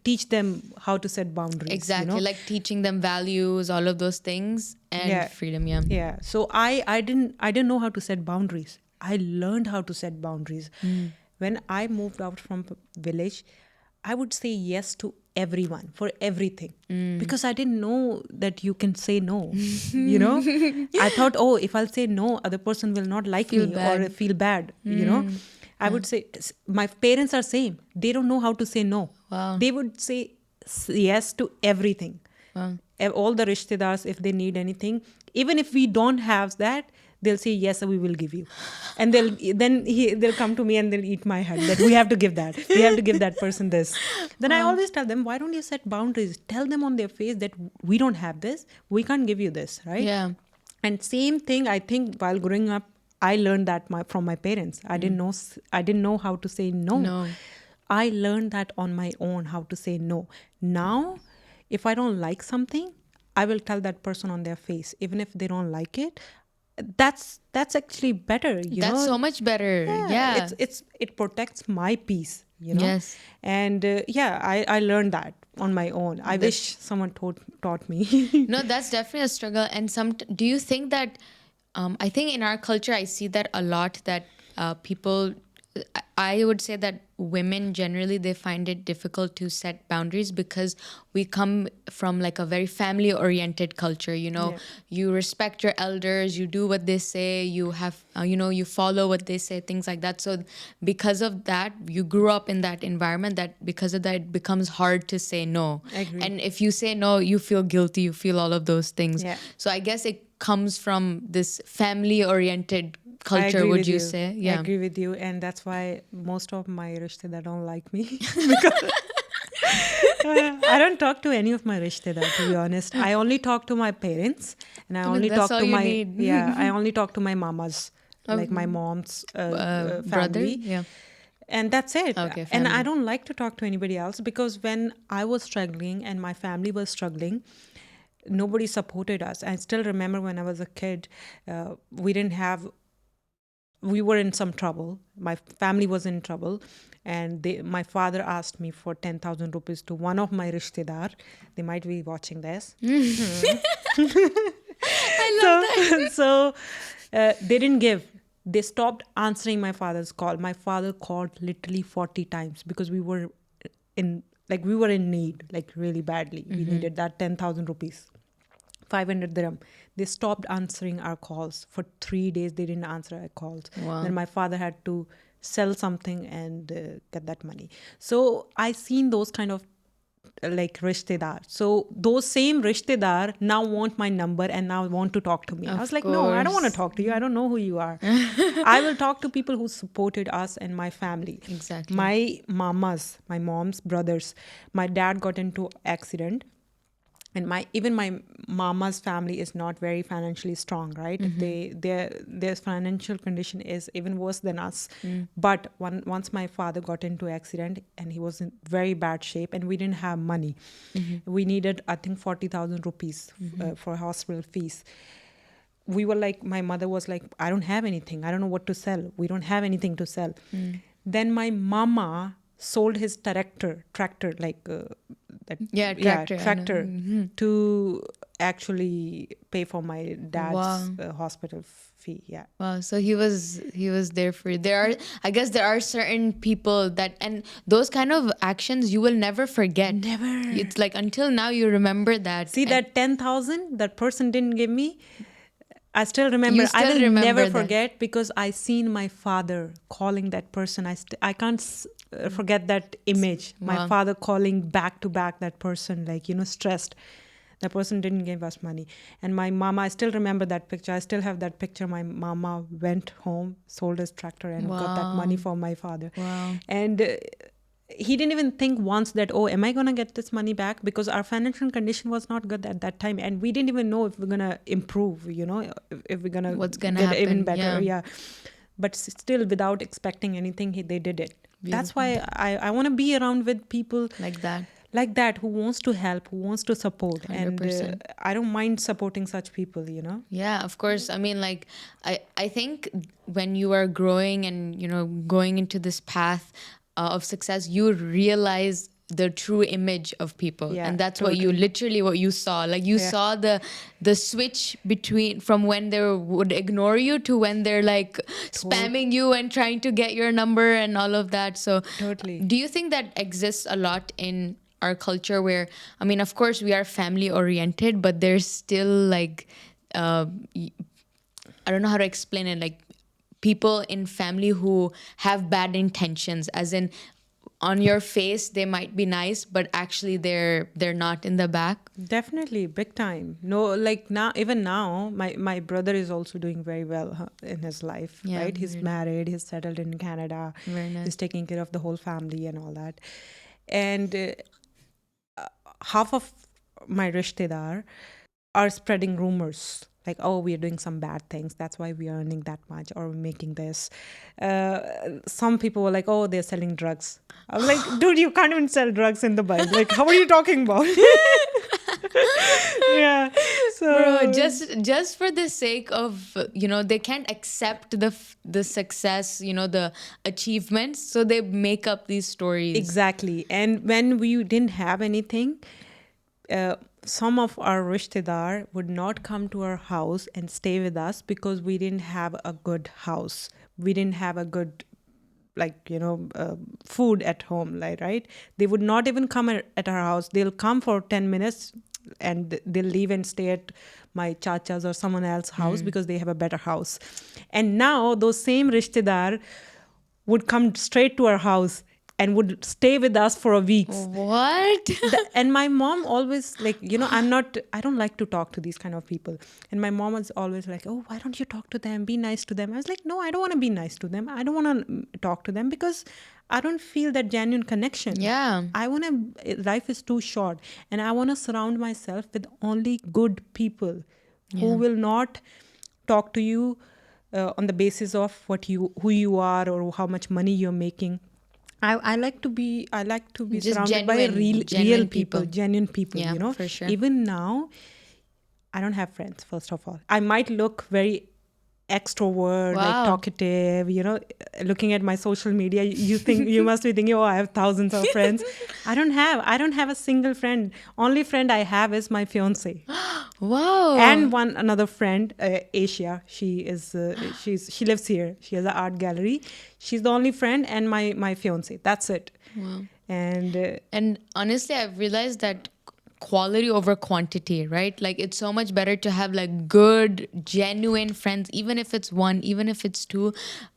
teach them how to set boundaries. Exactly. Like teaching them values, all of those things, and freedom. Yeah. So I didn't know how to set boundaries. I learned how to set boundaries. When I moved out from village, I would say yes to everyone for everything because I didn't know that you can say no. I thought, oh, if I'll say no, other person will not like me or feel bad. I would say my parents are same. They don't know how to say no. Wow. They would say yes to everything. Wow. All the rishtedars, if they need anything, even if we don't have that, they'll say, yes, we will give you. And they'll come to me and they'll eat my head that we have to give that. We have to give that person this. Then I always tell them, why don't you set boundaries? Tell them on their face that we don't have this. We can't give you this, right? Yeah. And same thing, I think while growing up, I learned that from my parents. I didn't know how to say no. No. I learned that on my own, how to say no. Now, if I don't like something, I will tell that person on their face, even if they don't like it. That's actually better, That's so much better. Yeah. It protects my peace, Yes. And I learned that on my own. I wish someone taught me. No, that's definitely a struggle. And do you think that, I think in our culture, I see that a lot, that people, I would say that women generally, they find it difficult to set boundaries because we come from like a very family oriented culture. You respect your elders, you do what they say, you have, you follow what they say, things like that. So because of that, you grew up in that environment, that because of that, it becomes hard to say no. Agree. And if you say no, you feel guilty, you feel all of those things. Yeah. So I guess it comes from this family oriented culture, would you say? Yeah, I agree with you, and that's why most of my rishtedar don't like me. Because I don't talk to any of my rishtedar, to be honest. I only talk to my parents, and I only talk to my I only talk to my mamas, like my mom's brother. family. Yeah. And that's it. Okay, and family. I don't like to talk to anybody else, because when I was struggling and my family was struggling, nobody supported us. I still remember when I was a kid, we were in some trouble. My family was in trouble, and my father asked me for 10,000 rupees to one of my rishtedar. They might be watching this. I love that. So they didn't give. They stopped answering my father's call. My father called literally 40 times because we were in need, like really badly. We needed that 10,000 rupees. 500 dirham. They stopped answering our calls. For 3 days, they didn't answer our calls. Wow. Then my father had to sell something and get that money. So I seen those kind of like rishtedar. So those same rishtedar now want my number and now want to talk to me. I was like, no, I don't want to talk to you. I don't know who you are. I will talk to people who supported us and my family. Exactly. My mom's brothers, my dad got into accident. And my mama's family is not very financially strong, right? Their financial condition is even worse than us. But once my father got into accident and he was in very bad shape and we didn't have money, we needed, I think, 40,000 rupees for hospital fees. We were like, my mother was like, I don't have anything. I don't know what to sell. We don't have anything to sell. Then my mama sold his tractor, like tractor to actually pay for my dad's hospital fee. Yeah. Wow. So he was there for you. I guess there are certain people that, and those kind of actions you will never forget. Never. It's like until now you remember that. See, that 10,000 that person didn't give me, I still remember. You still I will remember never that. forget, because I seen my father calling that person. I can't forget that image. My father calling back to back that person, like, stressed. That person didn't give us money. And my mama, I still remember that picture. I still have that picture. My mama went home, sold his tractor, and got that money for my father. Wow. And he didn't even think once that, oh, am I going to get this money back? Because our financial condition was not good at that time. And we didn't even know if we're going to improve, if we're going to What's gonna get happen, even better. yeah. But still, without expecting anything, they did it. Beautiful. That's why I want to be around with people Like that. Who wants to help, who wants to support. 100%. And I don't mind supporting such people, Yeah, of course. I mean, like, I think when you are growing and, going into this path of success, you realize the true image of people. Yeah, and that's totally. what you saw. Like, you saw the switch from when they would ignore you to when they're like spamming you and trying to get your number and all of that. So Totally. do you think that exists a lot in our culture where, I mean, of course we are family oriented, but there's still like, I don't know how to explain it, like people in family who have bad intentions, as in on your face they might be nice, but actually they're not in the back. Definitely, big time. No, like now, even now, my brother is also doing very well in his life, Yeah, right? He's married, he's settled in Canada, very he's nice. taking care of the whole family and all that. And half of my rishtedar are spreading rumors like, oh, we are doing some bad things. That's why we are earning that much, or we're making this. Uh, some people were like, oh, they're selling drugs. I was like, dude, you can't even sell drugs in Dubai. Like, how are you talking about? Yeah. Bro, So just for the sake of, they can't accept the success, the achievements, so they make up these stories. exactly. And when we didn't have anything, some of our rishtedar would not come to our house and stay with us because we didn't have a good house. We didn't have a good, like, food at home, like, right? They would not even come at our house. They'll come for 10 minutes and they'll leave and stay at my chacha's or someone else's house because they have a better house. And now those same rishtedar would come straight to our house and would stay with us for a week. What? And my mom always, like, I don't like to talk to these kind of people. And my mom was always like, oh, why don't you talk to them, be nice to them? I was like, no, I don't want to be nice to them. I don't want to talk to them because I don't feel that genuine connection. Yeah. I want to, life is too short, and I want to surround myself with only good people who will not talk to you on the basis of who you are or how much money you're making. I like to be Just surrounded by genuine real people, people. genuine people, Yeah, for sure. Even now, I don't have friends, first of all. I might look very extrovert, like Wow. talkative, looking at my social media, you must be thinking, oh, I have thousands of friends. I don't have a single friend. Only friend I have is my fiancé. Wow. And another friend, Asia. She lives here. She has an art gallery. She's the only friend, and my fiance. That's it. Wow. And honestly, I've realized that quality over quantity, right? Like, it's so much better to have like good, genuine friends, even if it's one, even if it's two,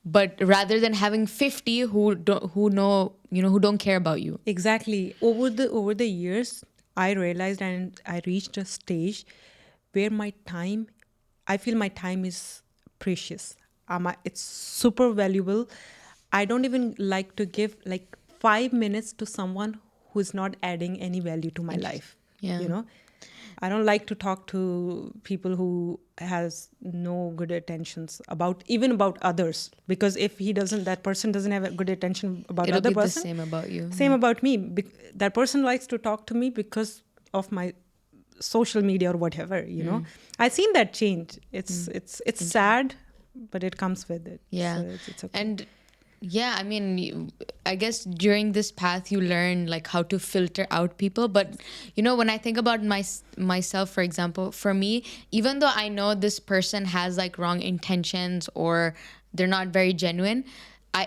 but rather than having 50 who don't care about you. exactly, over the years, I realized and I reached a stage where I feel my time is precious. It's super valuable. I don't even like to give like 5 minutes to someone who's not adding any value to my life. Yeah. I don't like to talk to people who has no good attentions about others, because if that person doesn't have a good attention about It'll other be the person, same about you. same about me. That person likes to talk to me because of my social media or whatever. I've seen that change. It's sad, but it comes with it. Yeah. So it's okay. And yeah, I mean, I guess during this path you learn like how to filter out people. But when I think about myself, for example, for me, even though I know this person has like wrong intentions or they're not very genuine,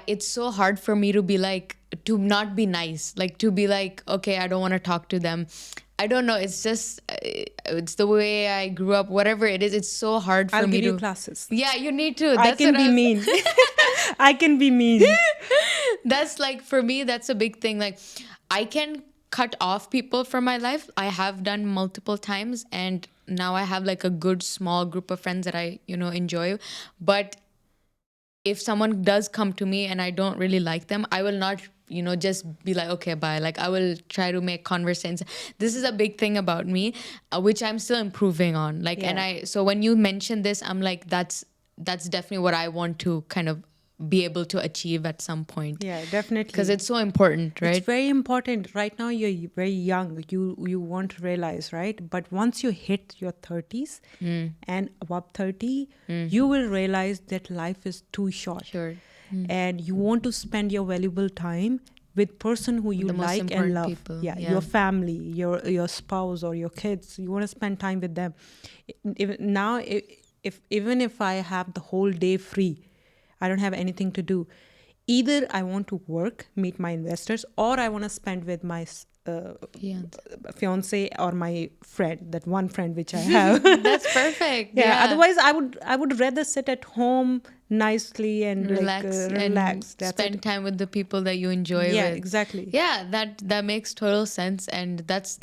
it's so hard for me to not be nice, like to be like, okay, I don't want to talk to them. I don't know. It's just, it's the way I grew up, whatever it is. It's so hard for I'll me give you to. classes. Yeah, you need to. I can be mean. I can be mean. That's like, for me, that's a big thing. Like, I can cut off people from my life. I have done multiple times, and now I have like a good small group of friends that I, enjoy. But if someone does come to me and I don't really like them, I will not, just be like, okay, bye. Like, I will try to make conversations. This is a big thing about me, which I'm still improving on. Like, Yeah. so when you mentioned this, I'm like, that's definitely what I want to kind of be able to achieve at some point. Yeah, definitely. Because it's so important, right? It's very important. Right now, you're very young. You won't realize, right? But once you hit your 30s and above 30, you will realize that life is too short. Sure. And you want to spend your valuable time with person who you The most like and important love. people. Yeah, Yeah. your family, your spouse or your kids. You want to spend time with them. Even if I have the whole day free, I don't have anything to do. Either I want to work, meet my investors, or I want to spend with my fiance or my friend, that one friend which I have. That's perfect. Yeah. Otherwise, I would rather sit at home nicely and relax. And spend time with the people that you enjoy Yeah, with. exactly. Yeah, that makes total sense, and that's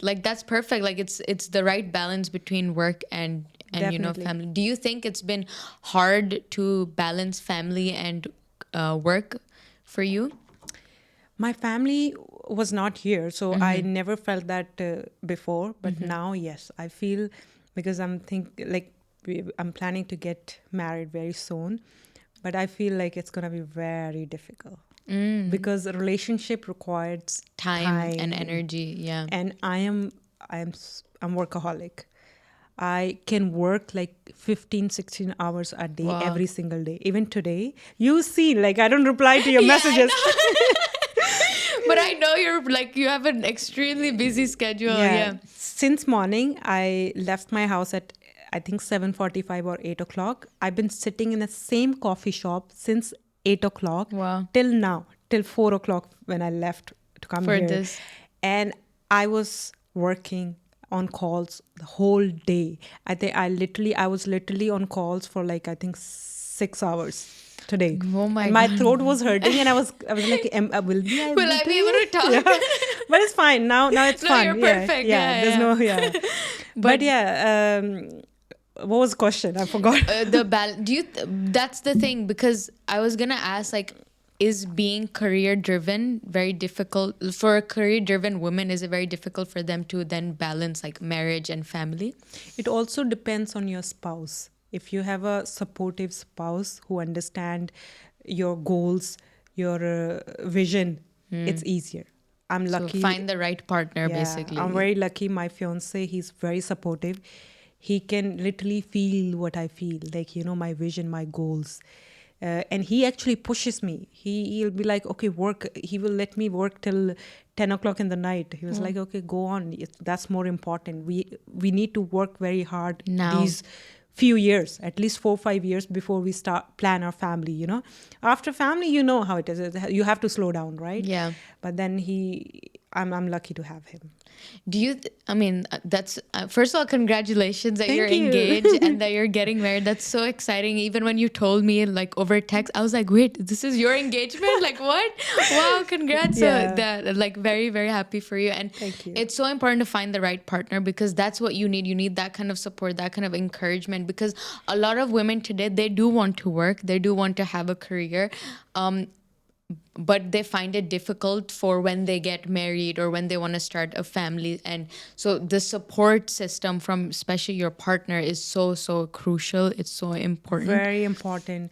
perfect. Like it's the right balance between work and Definitely. family. Do you think it's been hard to balance family and work for you? My family was not here, so I never felt that before. But now, yes, I feel, because I'm planning to get married very soon, but I feel like it's gonna be very difficult because a relationship requires Time and energy. Yeah. and I'm workaholic. I can work like 15, 16 hours a day, Wow. every single day. Even today, you see, like I don't reply to your Yeah, I messages. But I know you have an extremely busy schedule. Yeah. Since morning, I left my house at I think 7:45 or 8 o'clock. I've been sitting in the same coffee shop since 8 o'clock Wow. till now, till 4 o'clock when I left to come For here. this. And I was working on calls the whole day. I was literally on calls for like I think 6 hours today. Oh my And my God. throat was hurting, and I was like, will Will I be able to talk? Yeah. But it's fine now. It's No, fun. you're Yeah, perfect. yeah. Yeah, There's yeah. no But yeah. What was the question? I forgot. The balance. That's the thing, because I was gonna ask, like, is being career driven very difficult for a career driven woman? Is it very difficult for them to then balance like marriage and family? It also depends on your spouse. If you have a supportive spouse who understand your goals, your vision, it's easier. I'm lucky. So find the right partner, basically. I'm very lucky. My fiance, he's very supportive. He can literally feel what I feel, like, my vision, my goals. And he actually pushes me. He'll be like, okay, work. He will let me work till 10 o'clock in the night. He was like, okay, go on. That's more important. We need to work very hard Now. these few years, at least 4-5 years before we start plan our family. After family, you know how it is. You have to slow down, right? Yeah. But then I'm lucky to have him. Do you, that's, first of all, congratulations that Thank you're you. engaged and that you're getting married. That's so exciting. Even when you told me like over text, I was like, wait, this is your engagement? Like what? Wow, congrats. Yeah. That, like, very, very happy for you. And Thank you. it's so important to find the right partner, because that's what you need. You need that kind of support, that kind of encouragement, because a lot of women today, they do want to work. They do want to have a career. But they find it difficult for when they get married or when they want to start a family. And so the support system from especially your partner is so, so crucial. It's so important. Very important.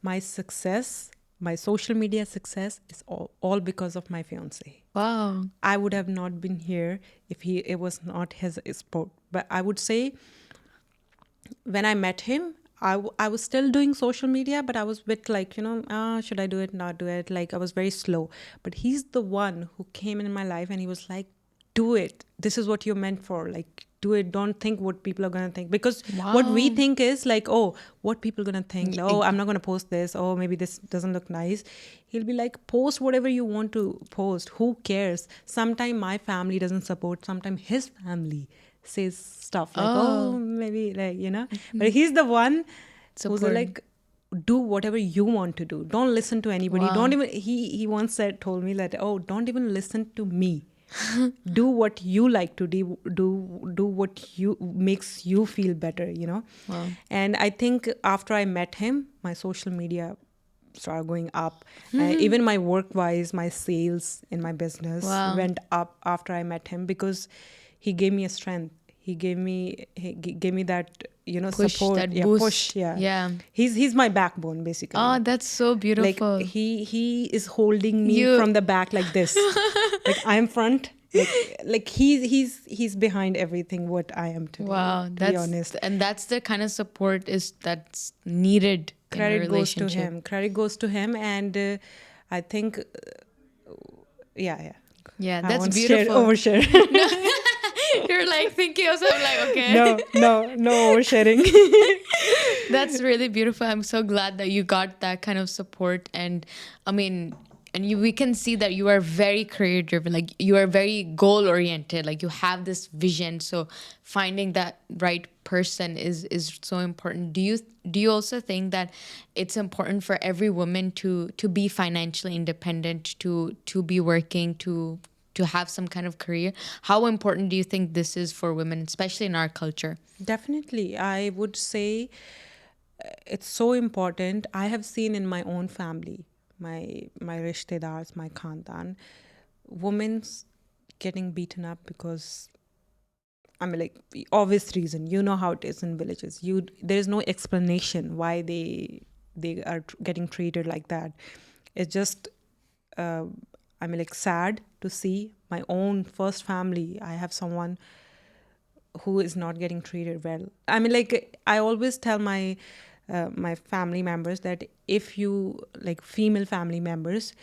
My success, my social media success is all because of my fiance. Wow. I would have not been here if it was not his support. But I would say when I met him, I was still doing social media, but I was a bit like, should I do it, not do it? Like I was very slow. But he's the one who came in my life and he was like, do it. This is what you're meant for. Like, do it. Don't think what people are going to think. Because what we think is like, oh, what people are going to think. Oh, I'm not going to post this. Oh, maybe this doesn't look nice. He'll be like, post whatever you want to post. Who cares? Sometimes my family doesn't support. Sometimes his family says stuff like, oh, maybe like, But he's the one who's like, do whatever you want to do. Don't listen to anybody. Wow. Don't even, he once told me that, oh, don't even listen to me. Do what you like to do. Do what makes you feel better, Wow. And I think after I met him, my social media started going up. Even my work-wise, my sales in my business went up after I met him, because he gave me a strength. He gave me that, Push, support. that Yeah, boost. push. Yeah. Yeah. He's my backbone, basically. Oh, that's so beautiful. Like he is holding me from the back like this. Like I'm front. Like he's behind everything what I am today. Wow, to be honest. And that's the kind of support that's needed. Credit in a goes to relationship. him. Credit goes to him, and I think, yeah. Yeah, I that's won't beautiful. Overshare. You're like thinking of something like, okay. No oversharing. That's really beautiful. I'm so glad that you got that kind of support. And I mean, we can see that you are very career driven, like you are very goal oriented, like you have this vision. So finding that right person is so important. Do you also think that it's important for every woman to be financially independent, to be working, to have some kind of career? How important do you think this is for women, especially in our culture? Definitely. I would say it's so important. I have seen in my own family, my rishtedars, my khandan, women's getting beaten up because, I mean, like, obvious reason. You know how it is in villages. There is no explanation why they are getting treated like that. It's just, I mean, like, sad to see my own first family. I have someone who is not getting treated well. I mean, like, I always tell my family members that if you, like, female family members,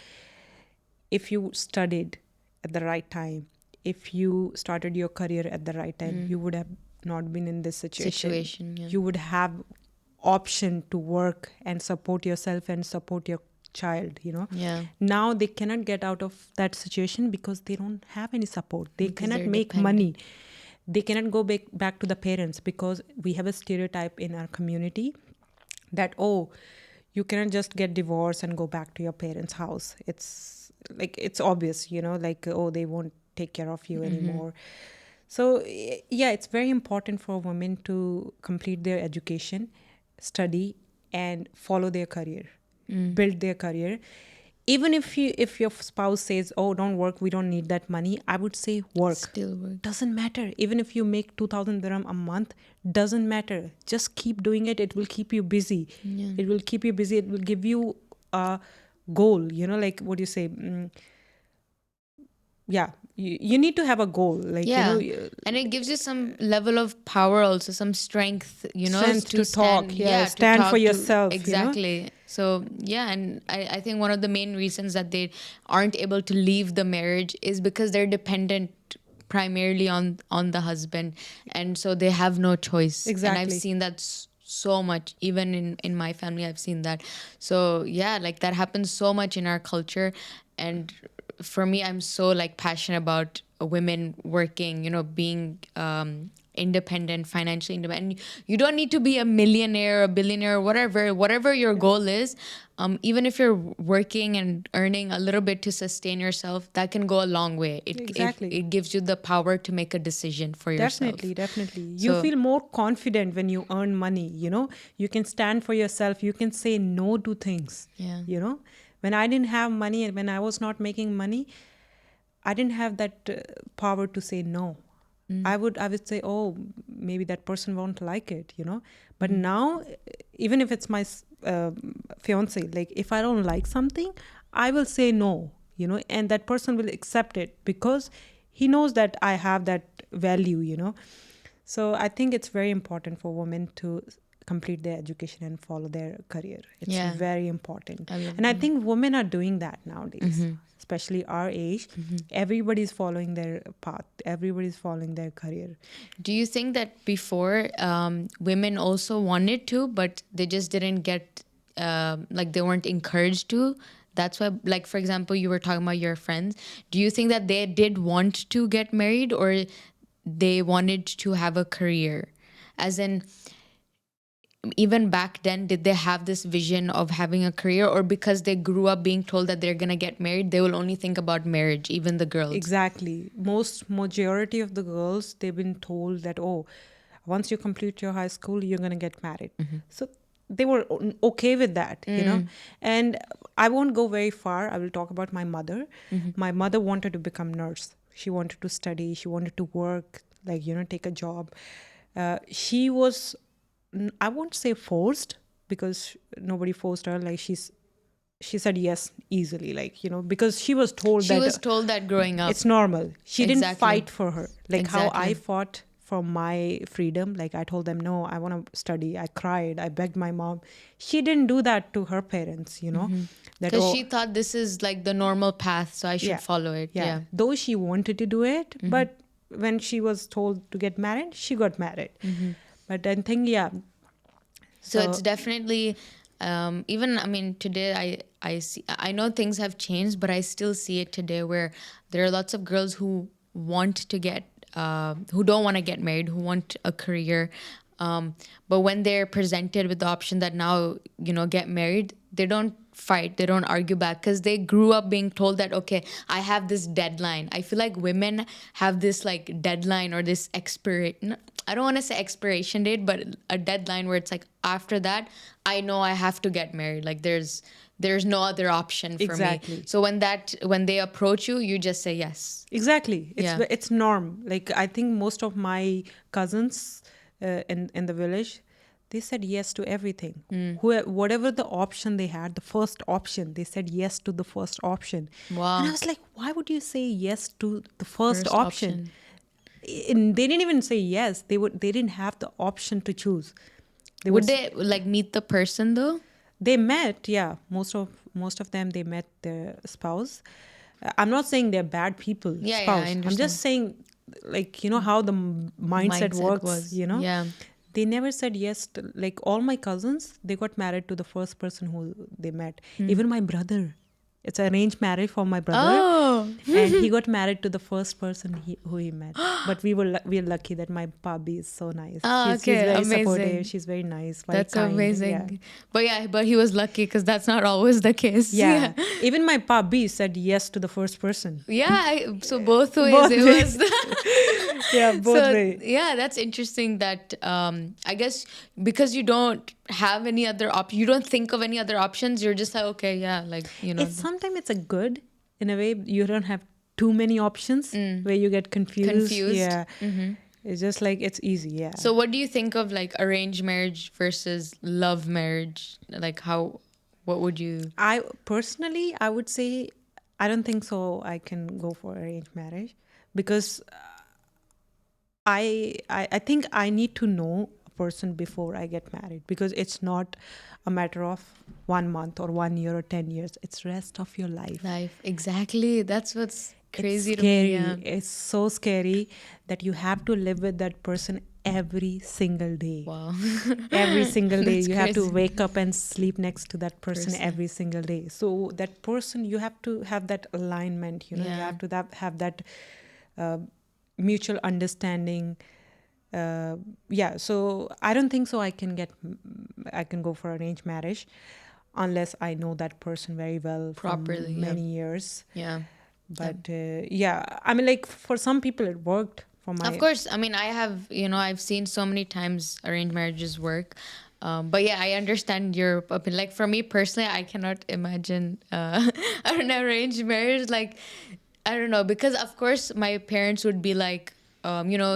if you studied at the right time, if you started your career at the right time, you would have not been in this situation. Yeah. You would have option to work and support yourself and support your child, Yeah. Now they cannot get out of that situation because they don't have any support. They Because cannot they're make dependent. money. They cannot go back to the parents because we have a stereotype in our community that, oh, you cannot just get divorced and go back to your parents' house. It's like, it's obvious, like, oh, they won't take care of you anymore. So yeah, it's very important for women to complete their education, study, and follow their career, build their career. Even if your spouse says, oh, don't work, we don't need that money, I would say work. Still work. Doesn't matter. Even if you make 2,000 dirham a month, doesn't matter. Just keep doing it. It will keep you busy. Yeah. It will keep you busy. It will give you a goal, like, what do you say? Yeah, you need to have a goal. Like, Yeah. And it gives you some level of power, also some strength, strength to stand, talk. Yeah, to stand talk for to- yourself. exactly. So yeah, and I think one of the main reasons that they aren't able to leave the marriage is because they're dependent primarily on the husband, and so they have no choice. And I've Exactly. seen that so much, even in my family. I've seen that. So yeah, like that happens so much in our culture. And for me, I'm so like passionate about women working, being independent, financially independent. You don't need to be a millionaire, a billionaire, whatever your goal is. Even if you're working and earning a little bit to sustain yourself, that can go a long way. Exactly. It gives you the power to make a decision for yourself. Definitely. You So- feel more confident when you earn money, You can stand for yourself. You can say no to things. Yeah. When I didn't have money and when I was not making money, I didn't have that power to say no. I would say, oh, maybe that person won't like it, But now, even if it's my fiance, like, if I don't like something, I will say no, and that person will accept it because he knows that I have that value. So I think it's very important for women to complete their education and follow their career. It's Yeah. very important. I love And I think women are doing that nowadays, especially our age. Mm-hmm. Everybody's following their path. Everybody's following their career. Do you think that before women also wanted to, but they just didn't get, like they weren't encouraged to? That's why, like, for example, you were talking about your friends. Do you think that they did want to get married, or they wanted to have a career? As in, even back then, did they have this vision of having a career, or because they grew up being told that they're going to get married, they will only think about marriage, even the girls? Exactly. Majority of the girls, they've been told that, oh, once you complete your high school, you're going to get married. So they were okay with that, And I won't go very far. I will talk about my mother. My mother wanted to become nurse. She wanted to study. She wanted to work, like, take a job. She was, I won't say forced, because nobody forced her. Like, she said yes easily, like, because she was told She that was told that growing up. it's normal. She didn't Exactly. fight for her, like how I Exactly. fought for my freedom. Like, I told them, no, I want to study. I cried. I begged my mom. She didn't do that to her parents, that, Because oh, she thought this is like the normal path, so I should Yeah. follow it. Yeah. Though she wanted to do it, but when she was told to get married, she got married. But I think, So it's definitely Even, I mean, today I see, I know things have changed, but I still see it today where there are lots of girls who want to get, who don't want to get married, who want a career. But when they're presented with the option that now, get married, they don't fight, they don't argue back because they grew up being told that, okay, I have this deadline. I feel like women have this like deadline or this expiration. I don't want to say expiration date, but a deadline where it's like after that, I know I have to get married. Like there's no other option for Exactly. me. So when they approach you, you just say yes. Exactly. Yeah. It's norm. Like I think most of my cousins in the village, they said yes to everything. Whatever the option they had, the first option, they said yes to the first option. Wow. And I was like, why would you say yes to the first First option? And they didn't even say yes. They didn't have the option to choose. Would they like meet the person though? They met, yeah. Most of them, they met their spouse. I'm not saying they're bad people. Yeah, spouse. I I'm understand. just saying, like, how the mindset works. was, Yeah. They never said yes to, like, all my cousins, they got married to the first person who they met. Even my brother, it's an arranged marriage for my brother. Oh. And he got married to the first person who he met. But we're lucky that my Pabi is so nice. Oh, she's okay, very amazing. supportive. She's very nice. Very That's kind. amazing. Yeah. But he was lucky because that's not always the case. Yeah. Even my Pabi said yes to the first person. So both ways Both it ways. was. Yeah, both ways. Yeah, that's interesting that I guess because you don't have any other you don't think of any other options, you're just like, okay, yeah, like, Sometimes it's a good, in a way, you don't have too many options where you get confused. Yeah. It's just like, it's easy, yeah. So what do you think of like arranged marriage versus love marriage? Like what would you... I personally, I would say, I don't think so I can go for arranged marriage because I think I need to know a person before I get married, because it's not a matter of 1 month or 1 year or 10 years. It's rest of your life. Exactly. That's what's crazy It's to me. scary. Yeah. It's so scary that you have to live with that person every single day. Wow. Every single day. That's You have to crazy. wake up and sleep next to that person every single day. So that person, you have to have that alignment, you Yeah. have to have that mutual understanding. So I don't think so I can go for arranged marriage unless I know that person very well Properly, for many years. Yeah. But I mean, like, for some people it worked. For my... Of course, I mean, I have, I've seen so many times arranged marriages work. But yeah, I understand your opinion. Like, for me personally, I cannot imagine an arranged marriage. Like, I don't know, because of course my parents would be like,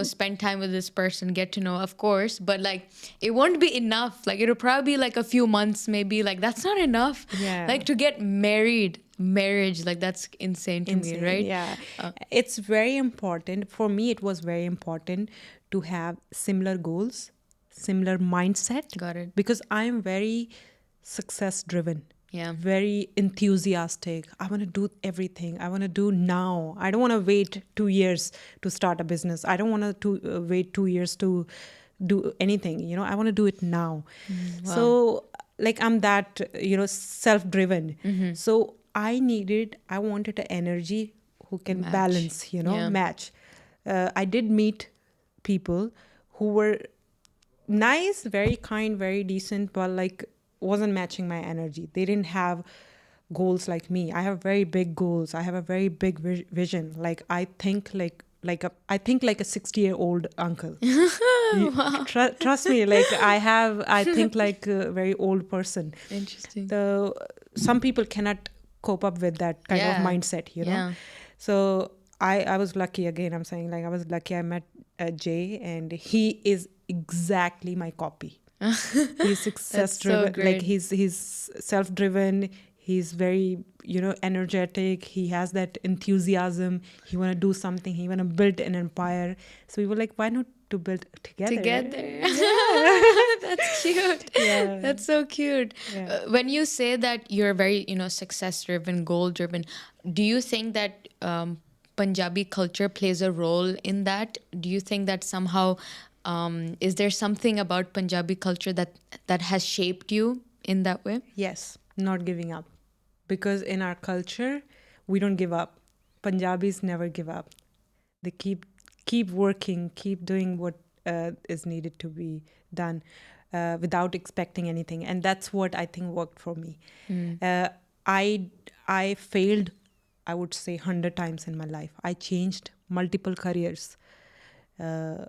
spend time with this person, get to know, of course, but like it won't be enough. Like, it'll probably be like a few months, maybe. Like, that's not enough. Yeah. Like, to get marriage, like, that's insane to me, right? Yeah. It's very important. For me, it was very important to have similar goals, similar mindset. Got it. Because I'm very success driven. Yeah. Very enthusiastic. I want to do everything. I want to do now. I don't want to wait 2 years to start a business. I don't want to wait 2 years to do anything. I want to do it now. Wow. So, like, I'm that, self-driven. So I wanted an energy who can balance, match. I did meet people who were nice, very kind, very decent, but like wasn't matching my energy. They didn't have goals like me. I have very big goals. I have a very big vision. Like, I think like a 60-year-old uncle. Wow. Trust me, like, I think like a very old person. Interesting. Some people cannot cope up with that kind of mindset, Yeah. So I was lucky. Again, I'm saying, like, I was lucky. I met Jay, and he is exactly my copy. He's success driven. great. Like, he's self-driven. He's very, energetic. He has that enthusiasm. He want to do something. He want to build an empire. So we were like, why not to build together? That's cute. Yeah. That's so cute. Yeah. When you say that you're very, success driven, goal driven, do you think that Punjabi culture plays a role in that? Do you think that somehow is there something about Punjabi culture that has shaped you in that way? Yes, not giving up. Because in our culture, we don't give up. Punjabis never give up. They keep working, keep doing what is needed to be done without expecting anything. And that's what I think worked for me. Uh, I failed, I would say, 100 times in my life. I changed multiple careers. And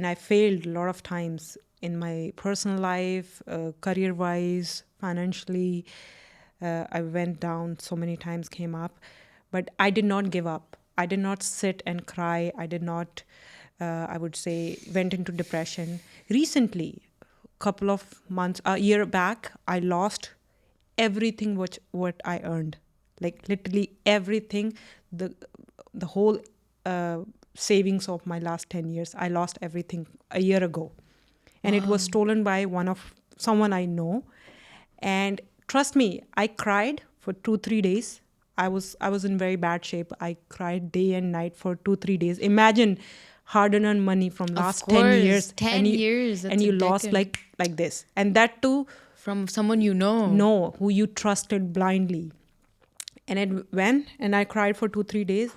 I failed a lot of times in my personal life, career-wise, financially. I went down so many times, came up. But I did not give up. I did not sit and cry. I did not, I would say, went into depression. Recently, couple of months, a year back, I lost everything what I earned. Like literally everything, the whole savings of my last 10 years. I lost everything a year ago. And it was stolen by someone I know. And trust me, I cried for 2-3 days. I was in very bad shape. I cried day and night for 2-3 days. Imagine hard-earned money from last 10 years. 10 years. And you lost like this. And that too. From someone you know. No, who you trusted blindly. And it went, and I cried for 2-3 days.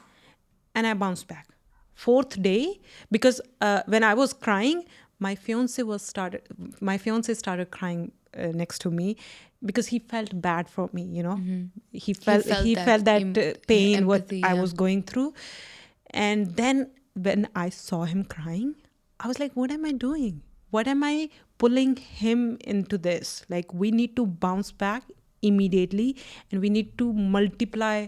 And I bounced back. Fourth day, because when I was crying, my fiancé started crying next to me because he felt bad for me, you know. He felt that pain, empathy, what I was going through. And then when I saw him crying, I was like, what am I doing? What am I pulling him into this? Like, we need to bounce back immediately, and we need to multiply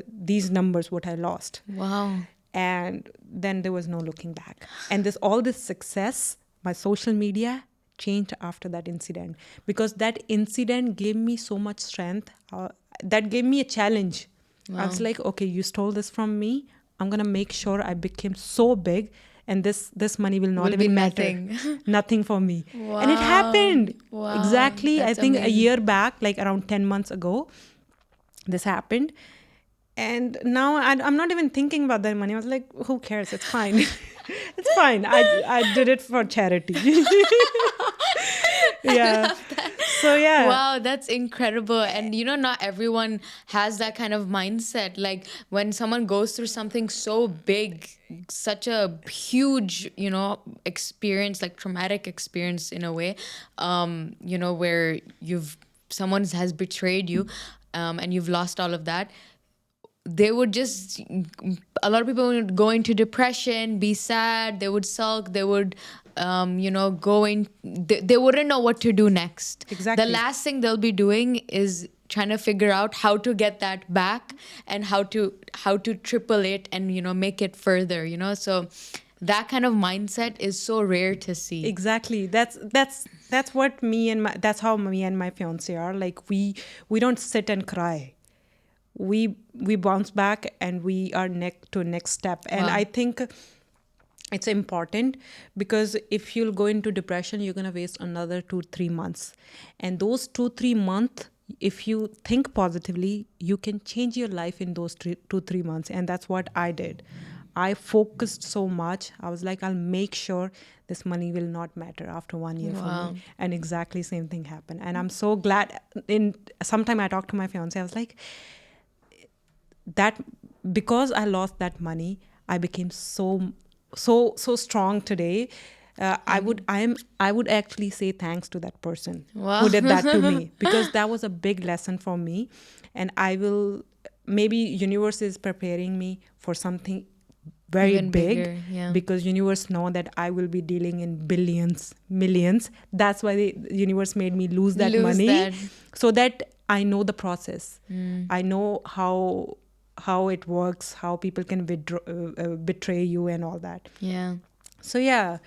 these numbers, what I lost. Wow. And then there was no looking back. And all this success, my social media changed after that incident, because that incident gave me so much strength. That gave me a challenge. Wow. I was like, okay, you stole this from me. I'm going to make sure I became so big, and this money will not even matter. Nothing for me. Wow. And it happened. Wow. Exactly. That's I think amazing. A year back, like around 10 months ago, this happened. And now I'm not even thinking about that money. I was like, who cares? It's fine. It's fine. I did it for charity. Yeah. So, yeah. Wow, that's incredible. And, you know, not everyone has that kind of mindset. Like, when someone goes through something so big, such a huge, you know, experience, like traumatic experience in a way, you know, where someone has betrayed you, and you've lost all of that. A lot of people would go into depression, be sad, they would sulk, they would, you know, they wouldn't know what to do next. Exactly. The last thing they'll be doing is trying to figure out how to get that back and how to triple it and, you know, make it further, you know. So that kind of mindset is so rare to see. Exactly. That's what that's how me and my fiancé are. Like, we don't sit and cry. We bounce back, and we are to next step. And I think it's important, because if you'll go into depression, you're going to waste another 2-3 months. And those 2-3 months, if you think positively, you can change your life in those 2-3 months. And that's what I did. I focused so much. I was like, I'll make sure this money will not matter after 1 year for me. And exactly same thing happened. And I'm so glad. Sometime I talked to my fiancé, I was like, that because I lost that money, I became so strong today. I would actually say thanks to that person who did that to me, because that was a big lesson for me. And maybe universe is preparing me for something very even big, bigger, yeah. Because universe know that I will be dealing in billions, millions. That's why the universe made me lose that money, so that I know the process. I know how it works, how people can betray you and all that. Yeah. So, yeah.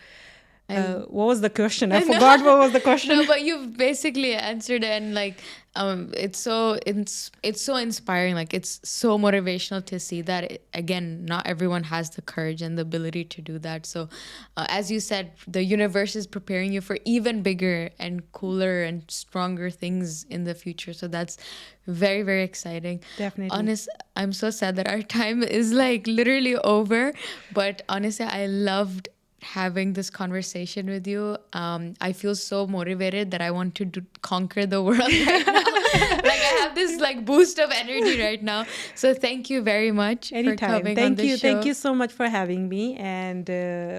What was the question? I forgot what was the question. No, but you've basically answered it, and like, it's so inspiring. Like, it's so motivational to see that. Again, not everyone has the courage and the ability to do that. So, as you said, the universe is preparing you for even bigger and cooler and stronger things in the future. So that's very, very exciting. Definitely. I'm so sad that our time is like literally over. But honestly, I loved having this conversation with you. I feel so motivated that I want to conquer the world right now. Like I have this like boost of energy right now. So thank you very much for coming on the show. Thank you so much for having me, and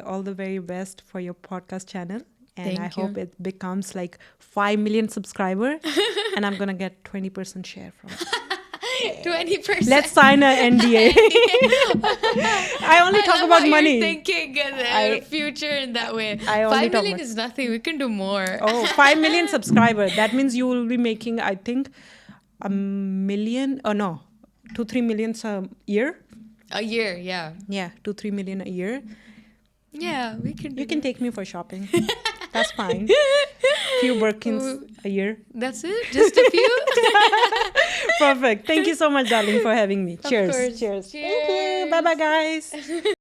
all the very best for your podcast channel. And I hope it becomes like 5 million subscribers, and I'm gonna get 20% share from it. 20%. Let's sign an NDA. I only talk about money. You're thinking the future in that way. 5 million is nothing. We can do more. 5 million subscribers. That means you will be making, I think, 1 million. 2-3 million a year. A year, yeah. Yeah, 2-3 million a year. Yeah, we can. You can take me for shopping. That's fine. Few Birkins a year. That's it? Just a few? Perfect. Thank you so much, darling, for having me. Cheers. Cheers. Thank you. Bye-bye, guys.